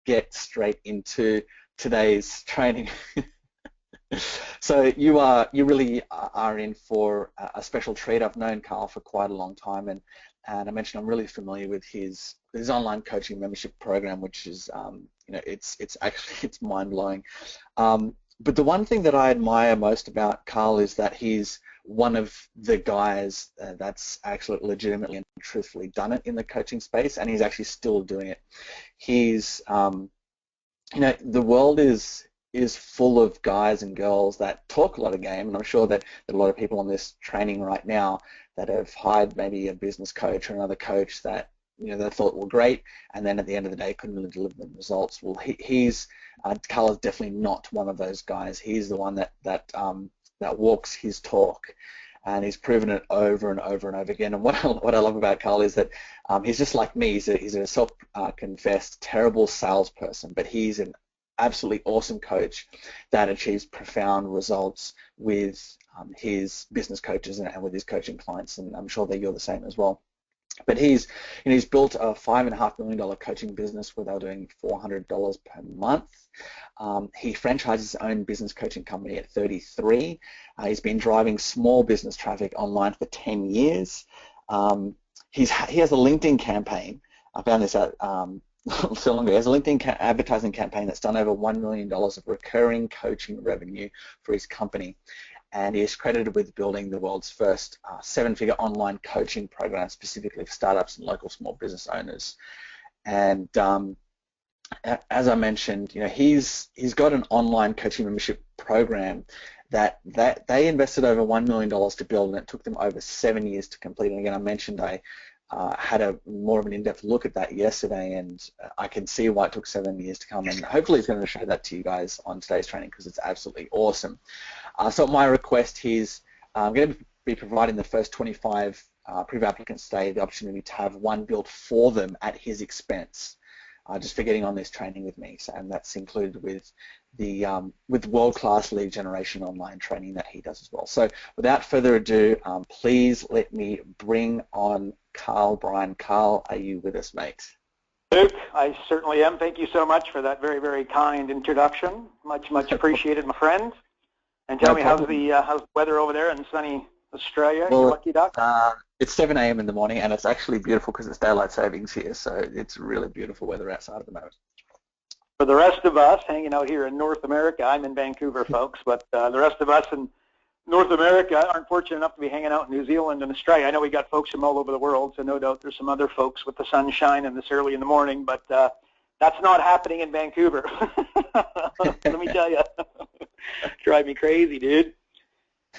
get straight into today's training. So you really are in for a special treat. I've known Karl for quite a long time, and I mentioned I'm really familiar with his online coaching membership program, which is it's actually it's mind blowing. But the one thing that I admire most about Karl is that he's one of the guys that's actually legitimately and truthfully done it in the coaching space, and he's actually still doing it. He's the world is full of guys and girls that talk a lot of game, and I'm sure that there are a lot of people on this training right now that have hired maybe a business coach or another coach that they thought were great, and then at the end of the day couldn't really deliver the results. Well, Karl is definitely not one of those guys. He's the one that walks his talk, and he's proven it over and over and over again. And what I love about Karl is that he's just like me. He's a self-confessed terrible salesperson, but he's an absolutely awesome coach that achieves profound results with his business coaches and with his coaching clients, and I'm sure that you're the same as well. But he's built a $5.5 million coaching business without doing $400 per month. He franchised his own business coaching company at 33. He's been driving small business traffic online for 10 years. He has a LinkedIn campaign. I found this out so long ago. He has a LinkedIn advertising campaign that's done over $1 million of recurring coaching revenue for his company. And he is credited with building the world's first 7-figure online coaching program specifically for startups and local small business owners. And as I mentioned, he's got an online coaching membership program that they invested over $1 million to build, and it took them over 7 years to complete. And again, I mentioned I had a more of an in-depth look at that yesterday, and I can see why it took 7 years to come, and hopefully he's going to show that to you guys on today's training because it's absolutely awesome. So my request, he's going to be providing the first 25 preview applicants today the opportunity to have one built for them at his expense, just for getting on this training with me, and that's included with the world-class lead generation online training that he does as well. So without further ado, please let me bring on Karl Bryan. Karl, are you with us, mate? Luke, I certainly am. Thank you so much for that very, very kind introduction. Much, much appreciated, my friend. And tell me, how's the weather over there in sunny Australia? Well, you lucky duck? It's 7 a.m. in the morning, and it's actually beautiful because it's daylight savings here, so it's really beautiful weather outside at the moment. For the rest of us hanging out here in North America, I'm in Vancouver, folks, but the rest of us in North America aren't fortunate enough to be hanging out in New Zealand and Australia. I know we got folks from all over the world, so no doubt there's some other folks with the sunshine and this early in the morning, but that's not happening in Vancouver. Let me tell you. Drive me crazy, dude.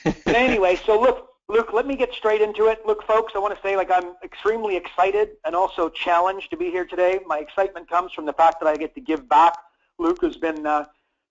But anyway, so look, Luke, let me get straight into it. Look, folks, I want to say I'm extremely excited and also challenged to be here today. My excitement comes from the fact that I get to give back. Luke has been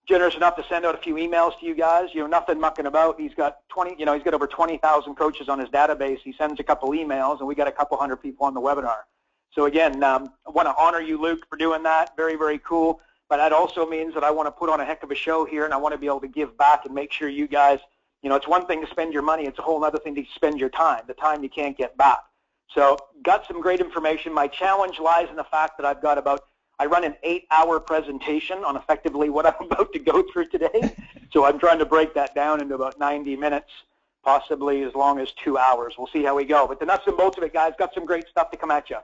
generous enough to send out a few emails to you guys. Nothing mucking about. He's got he's got over 20,000 coaches on his database. He sends a couple emails, and we got a couple hundred people on the webinar. So again, I want to honor you, Luke, for doing that. Very, very cool. But that also means that I want to put on a heck of a show here, and I want to be able to give back and make sure you guys, it's one thing to spend your money. It's a whole other thing to spend your time, the time you can't get back. So got some great information. My challenge lies in the fact that I run an 8-hour presentation on effectively what I'm about to go through today. So I'm trying to break that down into about 90 minutes, possibly as long as 2 hours. We'll see how we go. But the nuts and bolts of it, guys, got some great stuff to come at you.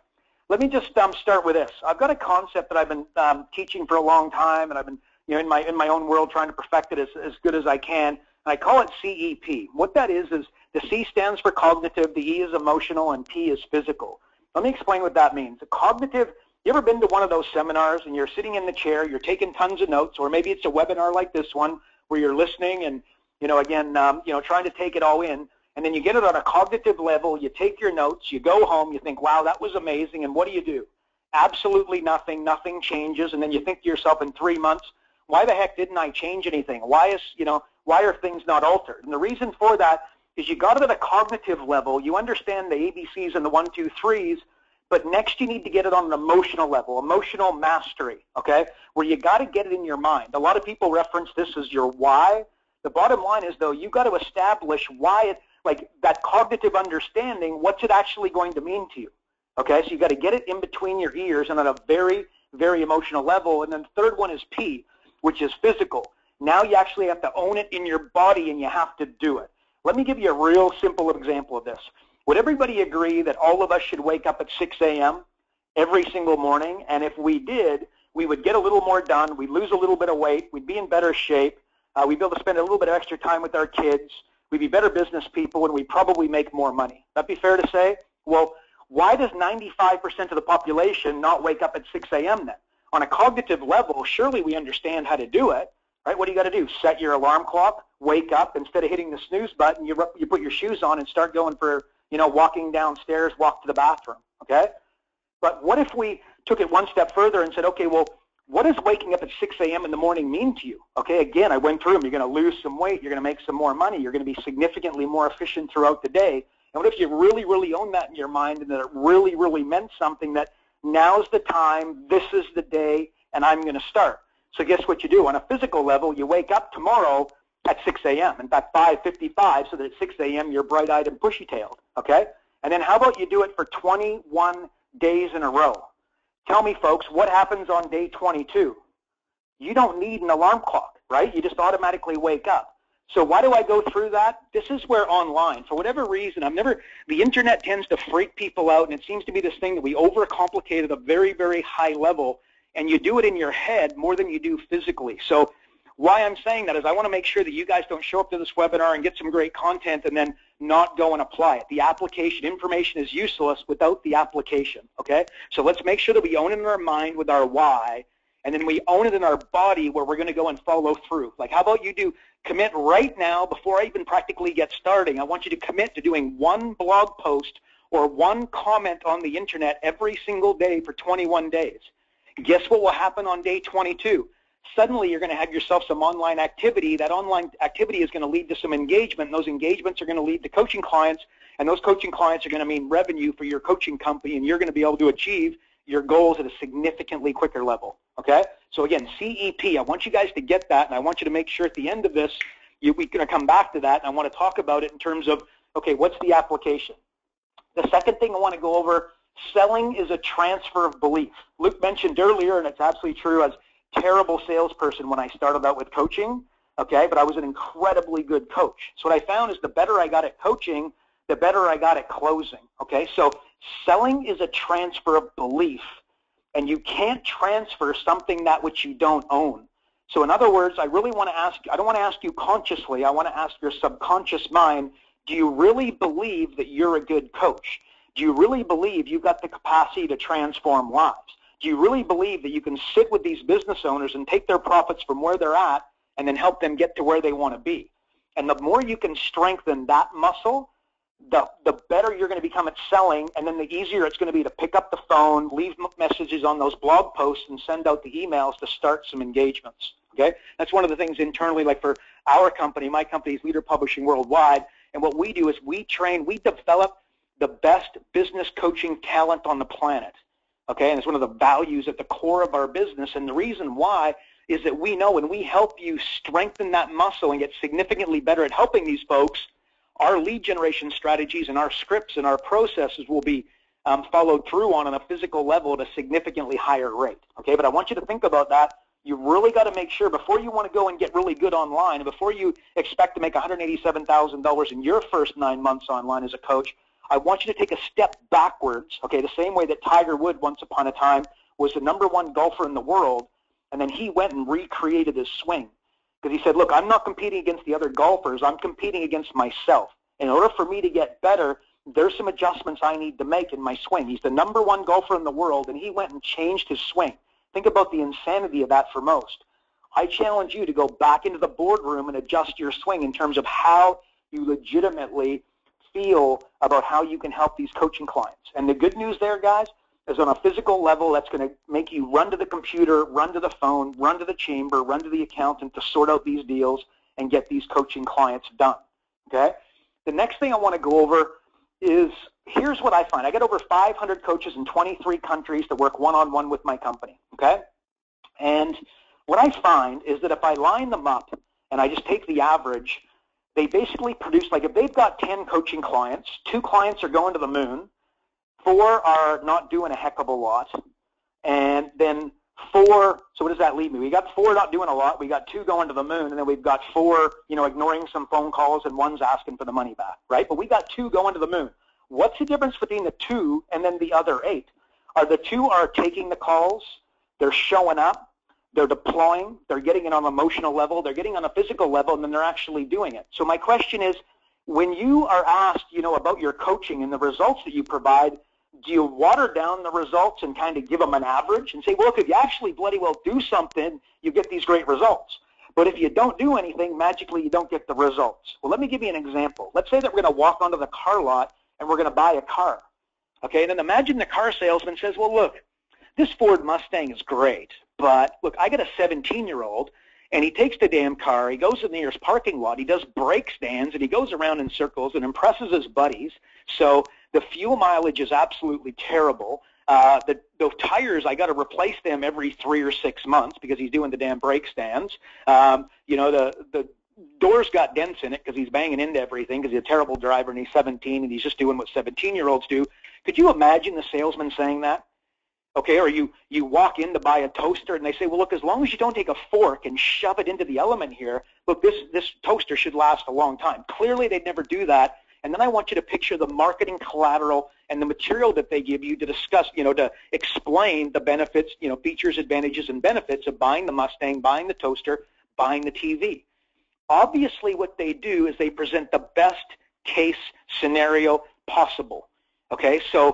Let me just start with this. I've got a concept that I've been teaching for a long time, and I've been in my own world trying to perfect it as good as I can. And I call it CEP. What that is the C stands for cognitive, the E is emotional, and P is physical. Let me explain what that means. The cognitive. You ever been to one of those seminars and you're sitting in the chair, you're taking tons of notes, or maybe it's a webinar like this one where you're listening and trying to take it all in, and then you get it on a cognitive level, you take your notes, you go home, you think, wow, that was amazing, and what do? Absolutely nothing changes, and then you think to yourself in 3 months, why the heck didn't I change anything? Why are things not altered? And the reason for that is you got it at a cognitive level, you understand the ABCs and the 1, 2, 3s, but next you need to get it on an emotional level, emotional mastery, okay, where you got to get it in your mind. A lot of people reference this as your why. The bottom line is, though, you got to establish why that cognitive understanding, what's it actually going to mean to you, okay? So you got to get it in between your ears and at a very, very emotional level. And then the third one is P, which is physical. Now you actually have to own it in your body, and you have to do it. Let me give you a real simple example of this. Would everybody agree that all of us should wake up at 6 a.m. every single morning? And if we did, we would get a little more done. We'd lose a little bit of weight. We'd be in better shape. We'd be able to spend a little bit of extra time with our kids. We'd be better business people, and we'd probably make more money. That'd be fair to say? Well, why does 95% of the population not wake up at 6 a.m. then? On a cognitive level, surely we understand how to do it, right? What do you got to do? Set your alarm clock, wake up. Instead of hitting the snooze button, you put your shoes on and start going for, walking downstairs, walk to the bathroom, okay? But what if we took it one step further and said, okay, well, what does waking up at 6 a.m. in the morning mean to you? Okay, again, I went through them. You're going to lose some weight. You're going to make some more money. You're going to be significantly more efficient throughout the day. And what if you really, really own that in your mind and that it really, really meant something, that now's the time, this is the day, and I'm going to start? So guess what you do? On a physical level, you wake up tomorrow at 6 a.m. In fact, 5:55, so that at 6 a.m. you're bright-eyed and bushy-tailed, okay? And then how about you do it for 21 days in a row? Tell me, folks, what happens on day 22? You don't need an alarm clock, right? You just automatically wake up. So why do I go through that? This is where online, for whatever reason, the internet tends to freak people out, and it seems to be this thing that we overcomplicate at a very, very high level, and you do it in your head more than you do physically. So why I'm saying that is I want to make sure that you guys don't show up to this webinar and get some great content and then not go and apply it. The application information is useless without the application, okay? So let's make sure that we own it in our mind with our why, and then we own it in our body where we're going to go and follow through. Like, how about you commit right now before I even practically get starting? I want you to commit to doing one blog post or one comment on the internet every single day for 21 days. Guess what will happen on day 22? Suddenly you're going to have yourself some online activity. That online activity is going to lead to some engagement, and those engagements are going to lead to coaching clients, and those coaching clients are going to mean revenue for your coaching company, and you're going to be able to achieve your goals at a significantly quicker level, okay? So again, CEP, I want you guys to get that, and I want you to make sure at the end of this, we're going to come back to that, and I want to talk about it in terms of, okay, what's the application? The second thing I want to go over, selling is a transfer of belief. Luke mentioned earlier, and it's absolutely true, as terrible salesperson when I started out with coaching, okay, but I was an incredibly good coach. So what I found is the better I got at coaching, the better I got at closing, okay? So selling is a transfer of belief, and you can't transfer something that which you don't own. So in other words, I don't want to ask you consciously, I want to ask your subconscious mind, do you really believe that you're a good coach? Do you really believe you've got the capacity to transform lives? Do you really believe that you can sit with these business owners and take their profits from where they're at and then help them get to where they want to be? And the more you can strengthen that muscle, the better you're going to become at selling, and then the easier it's going to be to pick up the phone, leave messages on those blog posts, and send out the emails to start some engagements, okay? That's one of the things internally, like for our company, my company is Leader Publishing Worldwide, and what we do is we develop the best business coaching talent on the planet. Okay, and it's one of the values at the core of our business, and the reason why is that we know when we help you strengthen that muscle and get significantly better at helping these folks, our lead generation strategies and our scripts and our processes will be followed through on a physical level at a significantly higher rate. Okay, but I want you to think about that. You really got to make sure before you want to go and get really good online, and before you expect to make $187,000 in your first 9 months online as a coach, I want you to take a step backwards, okay, the same way that Tiger Woods once upon a time was the #1 golfer in the world, and then he went and recreated his swing. Because he said, look, I'm not competing against the other golfers, I'm competing against myself. In order for me to get better, there's some adjustments I need to make in my swing. He's the #1 golfer in the world, and he went and changed his swing. Think about the insanity of that for most. I challenge you to go back into the boardroom and adjust your swing in terms of how you legitimately feel about how you can help these coaching clients. And the good news there, guys, is on a physical level, that's going to make you run to the computer, run to the phone, run to the chamber, run to the accountant to sort out these deals and get these coaching clients done, okay? The next thing I want to go over is, here's what I find. I get over 500 coaches in 23 countries that work one-on-one with my company, okay? And what I find is that if I line them up and I just take the average, they basically produce, like if they've got 10 coaching clients, 2 clients are going to the moon, 4 are not doing a heck of a lot, and then 4, so what does that leave me? We got 4 not doing a lot, we got 2 going to the moon, and then we've got 4, ignoring some phone calls, and 1's asking for the money back, right? But we got 2 going to the moon. What's the difference between the 2 and then the other 8? The 2 are taking the calls, they're showing up, they're deploying, they're getting it on an emotional level, they're getting on a physical level, and then they're actually doing it. So my question is, when you are asked, about your coaching and the results that you provide, do you water down the results and kind of give them an average and say, well, look, if you actually bloody well do something, you get these great results. But if you don't do anything, magically you don't get the results. Well, let me give you an example. Let's say that we're going to walk onto the car lot and we're going to buy a car. Okay, and then imagine the car salesman says, well, look, this Ford Mustang is great, but look, I got a 17-year-old, and he takes the damn car, he goes to the nearest parking lot, he does brake stands, and he goes around in circles and impresses his buddies. So the fuel mileage is absolutely terrible. The tires, I got to replace them every 3 or 6 months because he's doing the damn brake stands. The doors got dents in it because he's banging into everything because he's a terrible driver and he's 17 and he's just doing what 17-year-olds do. Could you imagine the salesman saying that? Okay, or you walk in to buy a toaster and they say, well, look, as long as you don't take a fork and shove it into the element here, look, this toaster should last a long time. Clearly, they'd never do that. And then I want you to picture the marketing collateral and the material that they give you to discuss, to explain the benefits, features, advantages, and benefits of buying the Mustang, buying the toaster, buying the TV. Obviously, what they do is they present the best case scenario possible. Okay, so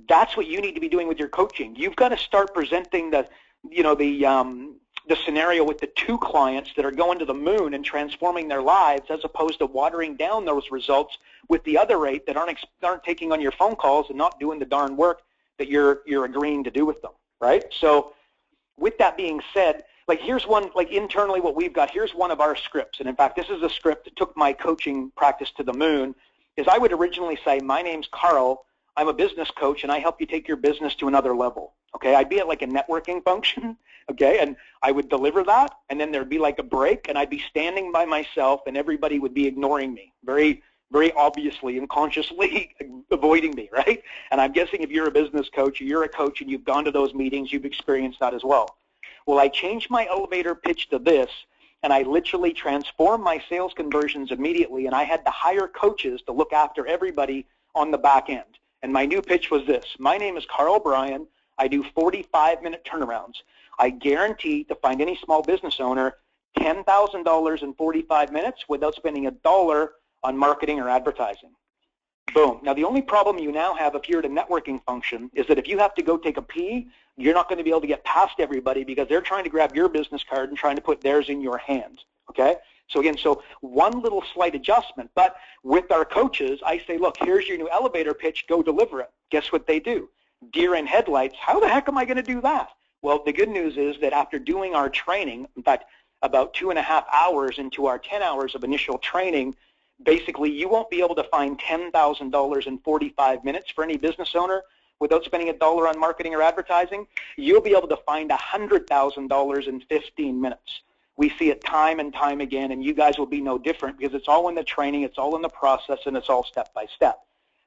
that's what you need to be doing with your coaching. You've got to start presenting the scenario with the 2 clients that are going to the moon and transforming their lives, as opposed to watering down those results with the other 8 that aren't taking on your phone calls and not doing the darn work that you're agreeing to do with them, right? So with that being said, here's one, internally what we've got, here's one of our scripts. And in fact, this is a script that took my coaching practice to the moon, is I would originally say, my name's Karl, I'm a business coach, and I help you take your business to another level. Okay, I'd be at a networking function, okay, and I would deliver that, and then there'd be a break, and I'd be standing by myself, and everybody would be ignoring me, very, very obviously and consciously avoiding me, right? And I'm guessing if you're a business coach, or you're a coach, and you've gone to those meetings, you've experienced that as well. Well, I changed my elevator pitch to this, and I literally transformed my sales conversions immediately, and I had to hire coaches to look after everybody on the back end. And my new pitch was this: my name is Karl Bryan. I do 45-minute turnarounds. I guarantee to find any small business owner $10,000 in 45 minutes without spending $1 on marketing or advertising. Boom. Now, the only problem you now have if you're at a networking function is that if you have to go take a pee, you're not going to be able to get past everybody because they're trying to grab your business card and trying to put theirs in your hand, okay? So again, one little slight adjustment. But with our coaches, I say, look, here's your new elevator pitch. Go deliver it. Guess what they do? Deer in headlights. How the heck am I going to do that? Well, the good news is that after doing our training, in fact, about 2.5 hours into our 10 hours of initial training, basically you won't be able to find $10,000 in 45 minutes for any business owner without spending $1 on marketing or advertising. You'll be able to find $100,000 in 15 minutes. We see it time and time again, and you guys will be no different because it's all in the training, it's all in the process, and it's all step by step.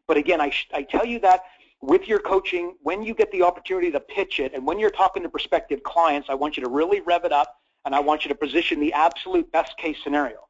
But again, I tell you that with your coaching, when you get the opportunity to pitch it, and when you're talking to prospective clients, I want you to really rev it up, and I want you to position the absolute best case scenario.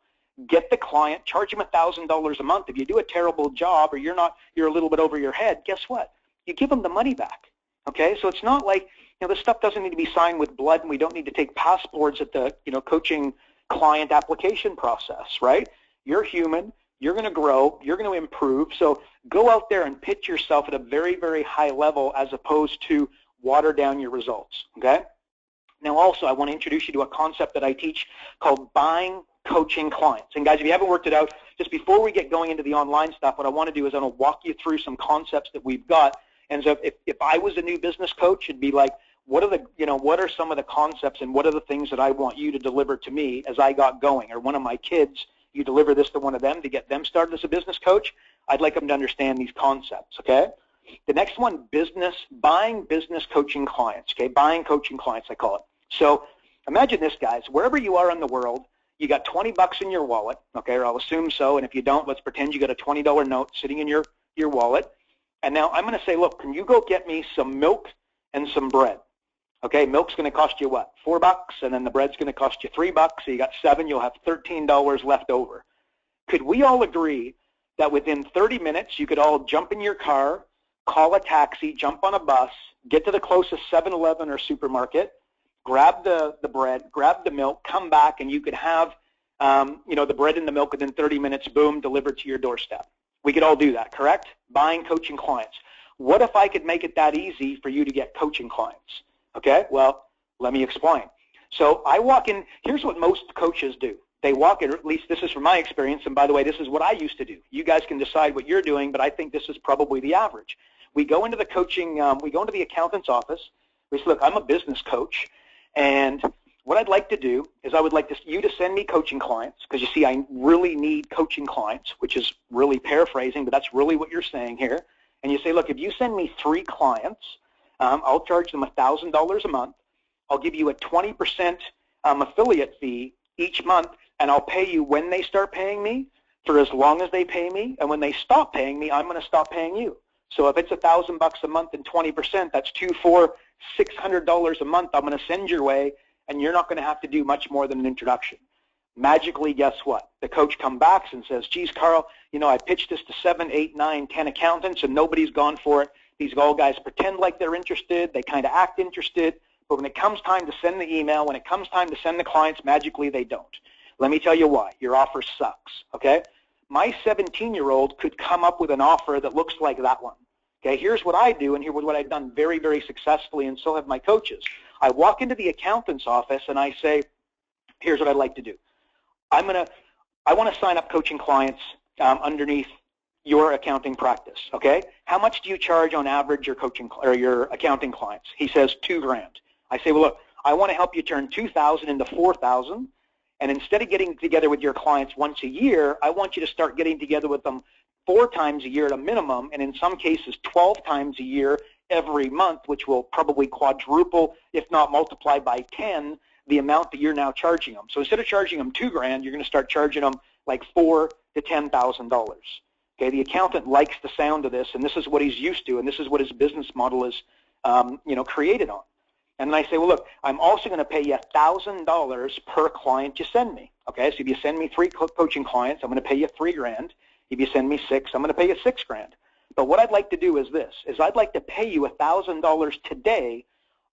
Get the client, charge them $1,000 a month. If you do a terrible job or you're a little bit over your head, guess what? You give them the money back. Okay, so it's not like, this stuff doesn't need to be signed with blood, and we don't need to take passports at the, coaching client application process, right? You're human. You're going to grow. You're going to improve. So go out there and pitch yourself at a very, very high level as opposed to water down your results, okay? Now, also, I want to introduce you to a concept that I teach called buying coaching clients. And guys, if you haven't worked it out, just before we get going into the online stuff, what I want to do is I want to walk you through some concepts that we've got. And so if I was a new business coach, it'd be like, what are some of the concepts and what are the things that I want you to deliver to me as I got going? Or one of my kids, you deliver this to one of them to get them started as a business coach. I'd like them to understand these concepts, okay? The next one, buying business coaching clients, okay? Buying coaching clients, I call it. So imagine this, guys. Wherever you are in the world, you got 20 bucks in your wallet, okay, or I'll assume so, and if you don't, let's pretend you got a $20 note sitting in your wallet. And now I'm going to say, look, can you go get me some milk and some bread? Okay, milk's going to cost you what? $4, and then the bread's going to cost you $3. So you got 7. You'll have $13 left over. Could we all agree that within 30 minutes you could all jump in your car, call a taxi, jump on a bus, get to the closest 7-Eleven or supermarket, grab the bread, grab the milk, come back, and you could have the bread and the milk within 30 minutes, boom, delivered to your doorstep. We could all do that, correct? Buying coaching clients. What if I could make it that easy for you to get coaching clients? Okay, well, let me explain. So I walk in, here's what most coaches do. They walk in, or at least this is from my experience, and by the way, this is what I used to do. You guys can decide what you're doing, but I think this is probably the average. We go into the coaching, we go into the accountant's office. We say, look, I'm a business coach, and what I'd like to do is I would like you to send me coaching clients, because you see, I really need coaching clients, which is really paraphrasing, but that's really what you're saying here. And you say, look, if you send me 3 clients, I'll charge them $1,000 a month. I'll give you a 20% affiliate fee each month, and I'll pay you when they start paying me for as long as they pay me, and when they stop paying me, I'm going to stop paying you. So if it's $1,000 a month and 20%, that's $600 a month I'm going to send your way, and you're not going to have to do much more than an introduction. Magically, guess what? The coach comes back and says, geez, Carl, I pitched this to 7, 8, 9, 10 accountants, and nobody's gone for it. These all guys pretend like they're interested. They kind of act interested. But when it comes time to send the email, when it comes time to send the clients, magically they don't. Let me tell you why. Your offer sucks, okay? My 17-year-old could come up with an offer that looks like that one. Okay, here's what I do, and here's what I've done very, very successfully, and so have my coaches. I walk into the accountant's office, and I say, here's what I'd like to do. I want to sign up coaching clients underneath your accounting practice, okay? How much do you charge on average your your accounting clients? He says $2,000. I say, well, look, I want to help you turn 2,000 into 4,000, and instead of getting together with your clients once a year, I want you to start getting together with them 4 times a year at a minimum, and in some cases 12 times a year every month, which will probably quadruple, if not multiply by 10, the amount that you're now charging them. So instead of charging them $2,000, you're going to start charging them like $4,000 to $10,000. Okay, the accountant likes the sound of this, and this is what he's used to, and this is what his business model is, created on. And then I say, well, look, I'm also going to pay you $1,000 per client you send me. Okay, so if you send me 3 coaching clients, I'm going to pay you $3,000. If you send me 6, I'm going to pay you $6,000. But what I'd like to do is this: I'd like to pay you $1,000 today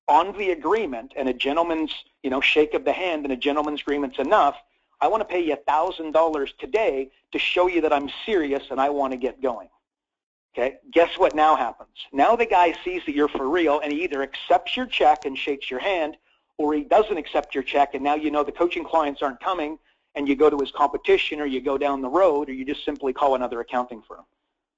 on the agreement, and a gentleman's, shake of the hand and a gentleman's agreement's enough. I want to pay you $1,000 today to show you that I'm serious and I want to get going. Okay, guess what now happens? Now the guy sees that you're for real, and he either accepts your check and shakes your hand, or he doesn't accept your check, and now the coaching clients aren't coming, and you go to his competition, or you go down the road, or you just simply call another accounting firm.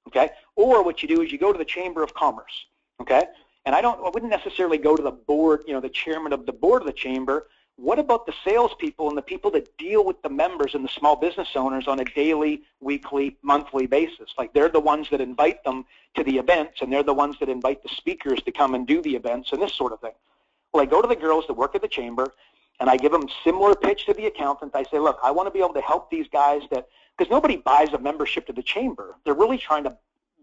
Okay, or what you do is you go to the Chamber of Commerce. Okay, and I wouldn't necessarily go to the board, the chairman of the board of the chamber. What about the salespeople and the people that deal with the members and the small business owners on a daily, weekly, monthly basis? Like, they're the ones that invite them to the events, and they're the ones that invite the speakers to come and do the events and this sort of thing. Well, I go to the girls that work at the chamber, and I give them similar pitch to the accountant. I say, look, I want to be able to help these guys because nobody buys a membership to the chamber. They're really trying to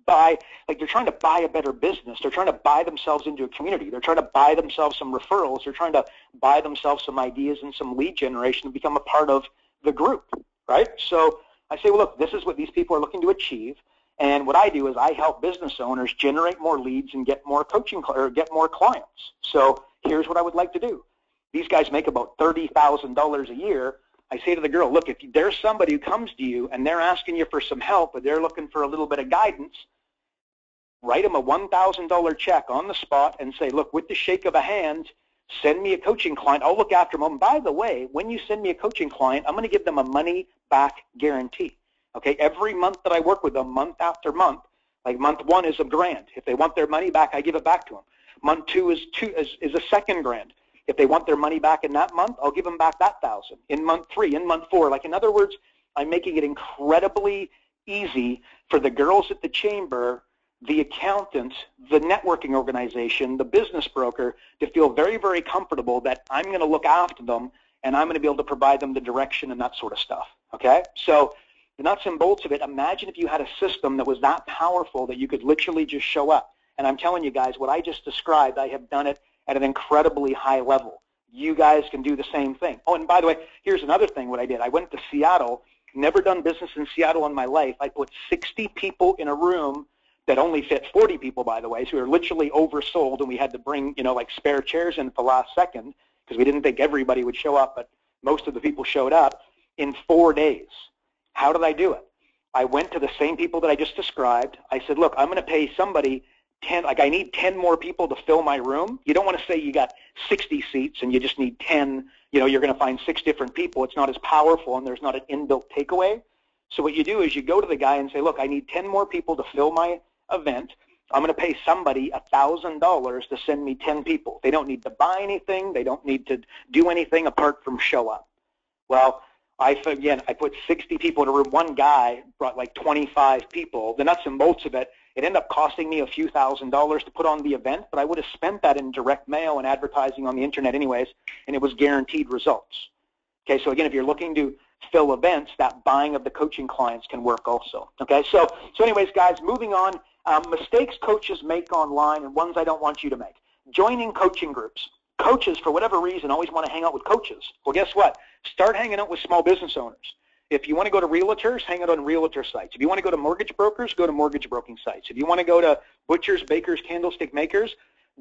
they're trying to buy a better business. They're trying to buy themselves into a community. They're trying to buy themselves some referrals. They're trying to buy themselves some ideas and some lead generation to become a part of the group, right? So I say, well, look, this is what these people are looking to achieve, and what I do is I help business owners generate more leads and get more coaching or get more clients. So here's what I would like to do. These guys make about $30,000 a year. I say to the girl, look, if there's somebody who comes to you and they're asking you for some help, or they're looking for a little bit of guidance, write them a $1,000 check on the spot and say, look, with the shake of a hand, send me a coaching client. I'll look after them. And by the way, when you send me a coaching client, I'm going to give them a money-back guarantee. Okay, every month that I work with them, month after month, like month 1 is $1,000. If they want their money back, I give it back to them. Month 2 is $2,000. If they want their money back in that month, I'll give them back that $1,000. In month 3, in month 4, like, in other words, I'm making it incredibly easy for the girls at the chamber, the accountant, the networking organization, the business broker to feel very, very comfortable that I'm going to look after them, and I'm going to be able to provide them the direction and that sort of stuff. Okay? So the nuts and bolts of it, imagine if you had a system that was that powerful that you could literally just show up. And I'm telling you guys, what I just described, I have done it at an incredibly high level. You guys can do the same thing. Oh, and by the way, here's another thing what I did. I went to Seattle, never done business in Seattle in my life. I put 60 people in a room that only fit 40 people, by the way, so we were literally oversold, and we had to bring, like spare chairs in at the last second because we didn't think everybody would show up, but most of the people showed up in 4 days. How did I do it? I went to the same people that I just described. I said, look, I'm going to pay somebody 10, like I need 10 more people to fill my room. You don't want to say you got 60 seats and you just need 10, you're going to find 6 different people. It's not as powerful and there's not an inbuilt takeaway. So what you do is you go to the guy and say, look, I need 10 more people to fill my event. I'm going to pay somebody $1,000 to send me 10 people. They don't need to buy anything. They don't need to do anything apart from show up. Well, I put 60 people in a room. One guy brought like 25 people. The nuts and bolts of it, it ended up costing me a few $1,000s to put on the event, but I would have spent that in direct mail and advertising on the internet anyways, and it was guaranteed results. Okay, so again, if you're looking to fill events, that buying of the coaching clients can work also. Okay, so anyways, guys, moving on. Mistakes coaches make online and ones I don't want you to make. Joining coaching groups. Coaches, for whatever reason, always want to hang out with coaches. Well, guess what? Start hanging out with small business owners. If you want to go to realtors, hang out on realtor sites. If you want to go to mortgage brokers, go to mortgage broking sites. If you want to go to butchers, bakers, candlestick makers,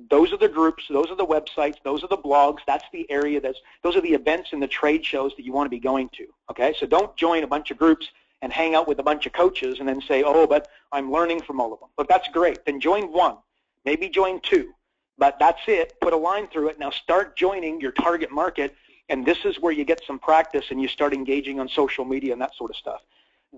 those are the groups, those are the websites, those are the blogs, that's the area, those are the events and the trade shows that you want to be going to. Okay, so don't join a bunch of groups and hang out with a bunch of coaches and then say, oh, but I'm learning from all of them. But that's great. Then join one, maybe join 2. But that's it. Put a line through it. Now start joining your target market, and this is where you get some practice and you start engaging on social media and that sort of stuff.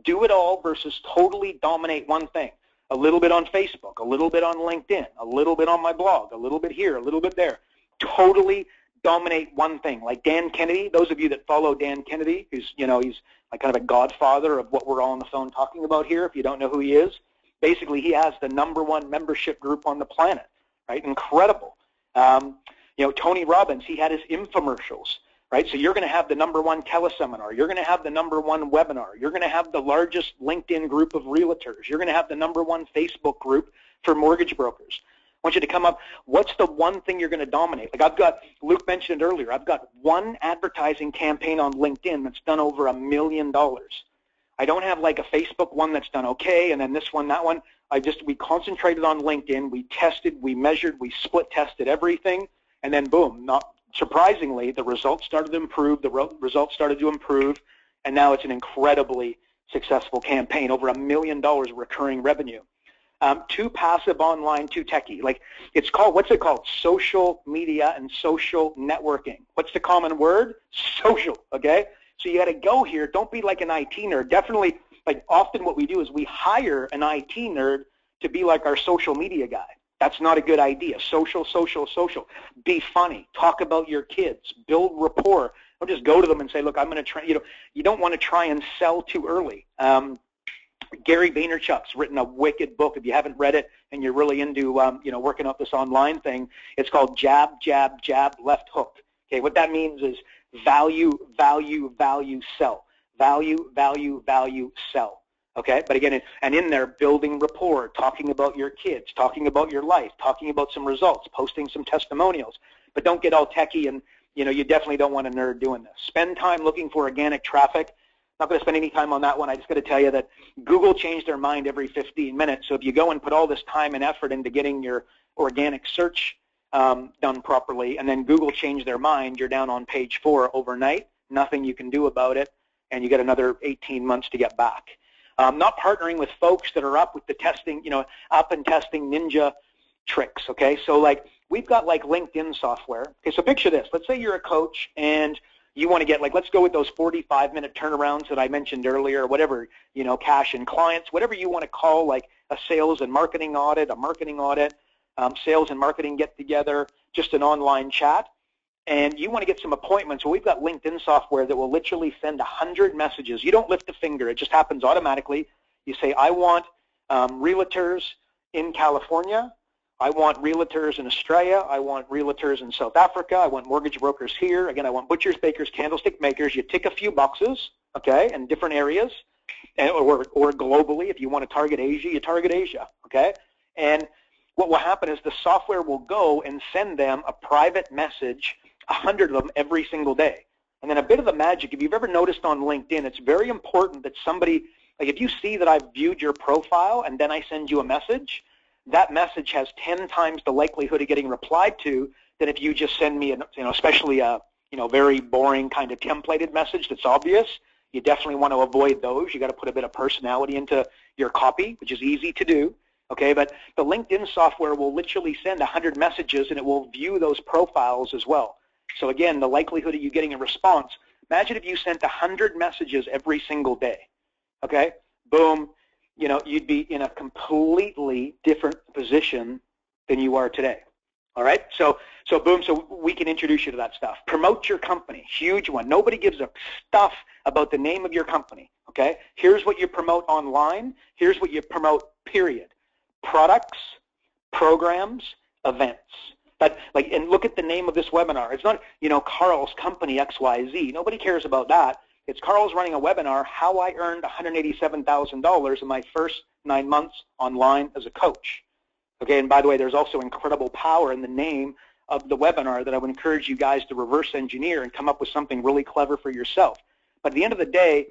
Do it all versus totally dominate one thing. A little bit on Facebook, a little bit on LinkedIn, a little bit on my blog, a little bit here, a little bit there. Totally dominate one thing. Like Dan Kennedy, those of you that follow Dan Kennedy, who's, he's like kind of a godfather of what we're all on the phone talking about here, if you don't know who he is. Basically, he has the #1 membership group on the planet. Right, incredible. Tony Robbins, he had his infomercials, right? So you're going to have the #1 teleseminar. You're going to have the #1 webinar. You're going to have the largest LinkedIn group of realtors. You're going to have the #1 Facebook group for mortgage brokers. I want you to come up, what's the one thing you're going to dominate? Like Luke mentioned it earlier, I've got one advertising campaign on LinkedIn that's done over $1 million. I don't have like a Facebook one that's done okay, and then this one, that one. We concentrated on LinkedIn, we tested, we measured, we split tested everything, and then boom, not surprisingly, the results started to improve, and now it's an incredibly successful campaign, over $1 million recurring revenue. Too passive online, too techie. Like what's it called? Social media and social networking. What's the common word? Social, okay? So you got to go here. Don't be like an IT nerd. Definitely, like often what we do is we hire an IT nerd to be like our social media guy. That's not a good idea. Social. Be funny. Talk about your kids. Build rapport. Don't just go to them and say, look, I'm going to try. You don't want to try and sell too early. Gary Vaynerchuk's written a wicked book. If you haven't read it and you're really into working out this online thing, it's called Jab, Jab, Jab, Left Hook. Okay, what that means is value, value, value, sell. Value, value, value, sell. Okay, but again, and in there, building rapport, talking about your kids, talking about your life, talking about some results, posting some testimonials. But don't get all techie, and you definitely don't want a nerd doing this. Spend time looking for organic traffic. Not going to spend any time on that one. I just got to tell you that Google changed their mind every 15 minutes. So if you go and put all this time and effort into getting your organic search done properly, and then Google changed their mind, you're down on page 4 overnight. Nothing you can do about it, and you get another 18 months to get back. Not partnering with folks that are up with the testing, up and testing ninja tricks, okay? So like we've got like LinkedIn software. Okay, so picture this. Let's say you're a coach and you want to get, like, let's go with those 45-minute turnarounds that I mentioned earlier, whatever, cash and clients, whatever you want to call like a sales and marketing audit, sales and marketing get together, just an online chat. And you want to get some appointments. Well, we've got LinkedIn software that will literally send 100 messages. You don't lift a finger. It just happens automatically. You say, I want realtors in California. I want realtors in Australia. I want realtors in South Africa. I want mortgage brokers here. Again, I want butchers, bakers, candlestick makers. You tick a few boxes, okay, in different areas, or globally. If you want to target Asia, you target Asia, okay? And what will happen is the software will go and send them a private message, 100 of them every single day. And then a bit of the magic, if you've ever noticed on LinkedIn, it's very important that somebody, like if you see that I've viewed your profile and then I send you a message, that message has 10 times the likelihood of getting replied to than if you just send me, especially a very boring kind of templated message that's obvious. You definitely want to avoid those. You got to put a bit of personality into your copy, which is easy to do. Okay, but the LinkedIn software will literally send 100 messages and it will view those profiles as well. So again, the likelihood of you getting a response, imagine if you sent 100 messages every single day. Okay, boom, you'd be in a completely different position than you are today. All right, so boom, so we can introduce you to that stuff. Promote your company, huge one. Nobody gives a stuff about the name of your company, okay? Here's what you promote online. Here's what you promote, period. Products, programs, events. And look at the name of this webinar. It's not, Karl's company XYZ. Nobody cares about that. It's Karl's running a webinar, how I earned $187,000 in my first 9 months online as a coach. Okay, and by the way, there's also incredible power in the name of the webinar that I would encourage you guys to reverse engineer and come up with something really clever for yourself. But at the end of the day,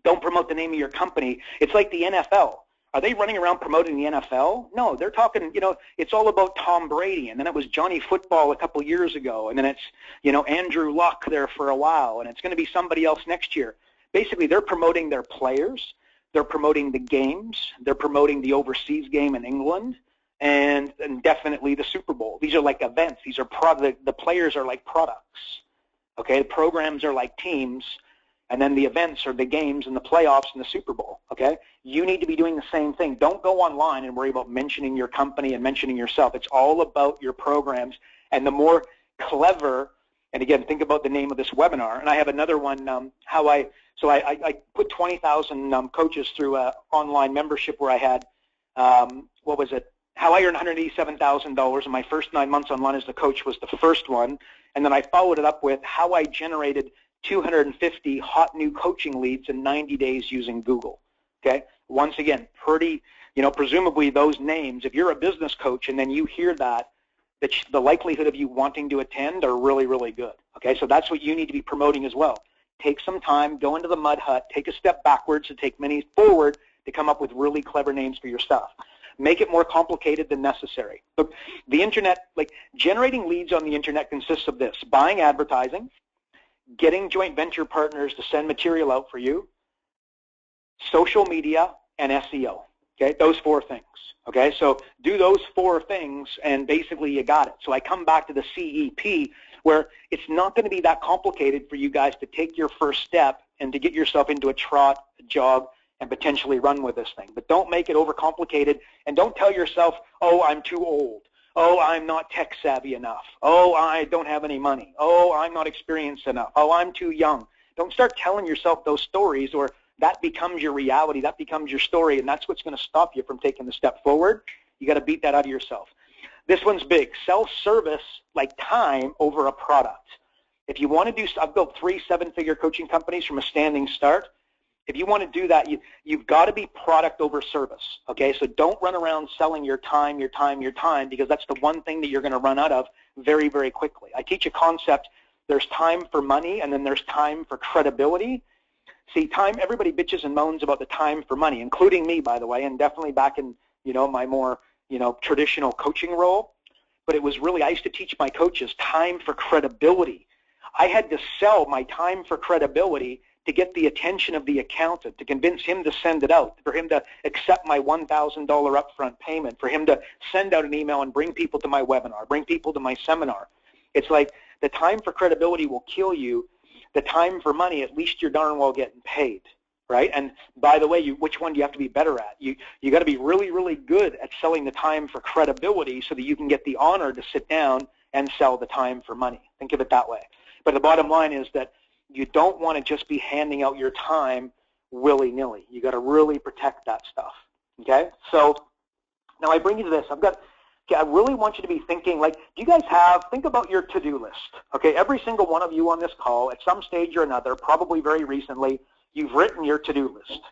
don't promote the name of your company. It's like the NFL. Are they running around promoting the NFL? No, they're talking, it's all about Tom Brady, and then it was Johnny Football a couple years ago, and then it's, Andrew Luck there for a while, and it's going to be somebody else next year. Basically, they're promoting their players. They're promoting the games. They're promoting the overseas game in England, and definitely the Super Bowl. These are like events. These are the players are like products. Okay, the programs are like teams, and then the events are the games and the playoffs and the Super Bowl. Okay, you need to be doing the same thing. Don't go online and worry about mentioning your company and mentioning yourself. It's all about your programs, and the more clever. And again, think about the name of this webinar. And I have another one, I put 20,000 coaches through an online membership where I had, how I earned $187,000 in my first 9 months online as the coach was the first one. And then I followed it up with how I generated 250 hot new coaching leads in 90 days using Google. Okay? Once again, pretty, presumably those names, if you're a business coach and then you hear that, the likelihood of you wanting to attend are really, really good. Okay, so that's what you need to be promoting as well. Take some time, go into the mud hut, take a step backwards and take many forward to come up with really clever names for your stuff. Make it more complicated than necessary. Look, the internet, generating leads on the internet consists of this: buying advertising, getting joint venture partners to send material out for you, social media, and SEO. Okay, those 4 things. Okay, so do those 4 things and basically you got it. So I come back to the CEP where it's not going to be that complicated for you guys to take your first step and to get yourself into a trot, a jog, and potentially run with this thing. But don't make it overcomplicated, and don't tell yourself, oh, I'm too old. Oh, I'm not tech savvy enough. Oh, I don't have any money. Oh, I'm not experienced enough. Oh, I'm too young. Don't start telling yourself those stories, or that becomes your reality, that becomes your story, and that's what's going to stop you from taking the step forward. You got to beat that out of yourself. This one's big. Sell service like time over a product. If you want to do, I've built 3 7-figure coaching companies from a standing start. If you want to do that, you've got to be product over service. Okay, so don't run around selling your time, because that's the one thing that you're going to run out of very, very quickly. I teach a concept. There's time for money, and then there's time for credibility. See, time, everybody bitches and moans about the time for money, including me, by the way, and definitely back in, my more, traditional coaching role. But it was really, I used to teach my coaches time for credibility. I had to sell my time for credibility to get the attention of the accountant, to convince him to send it out, for him to accept my $1,000 upfront payment, for him to send out an email and bring people to my webinar, bring people to my seminar. It's like the time for credibility will kill you. The time for money, at least you're darn well getting paid, right? And by the way, which one do you have to be better at? You got to be really, really good at selling the time for credibility so that you can get the honor to sit down and sell the time for money. Think of it that way. But the bottom line is that you don't want to just be handing out your time willy-nilly. You got to really protect that stuff, okay? So now I bring you to this. I really want you to be thinking, do you guys think about your to-do list, okay? Every single one of you on this call, at some stage or another, probably very recently, you've written your to-do list,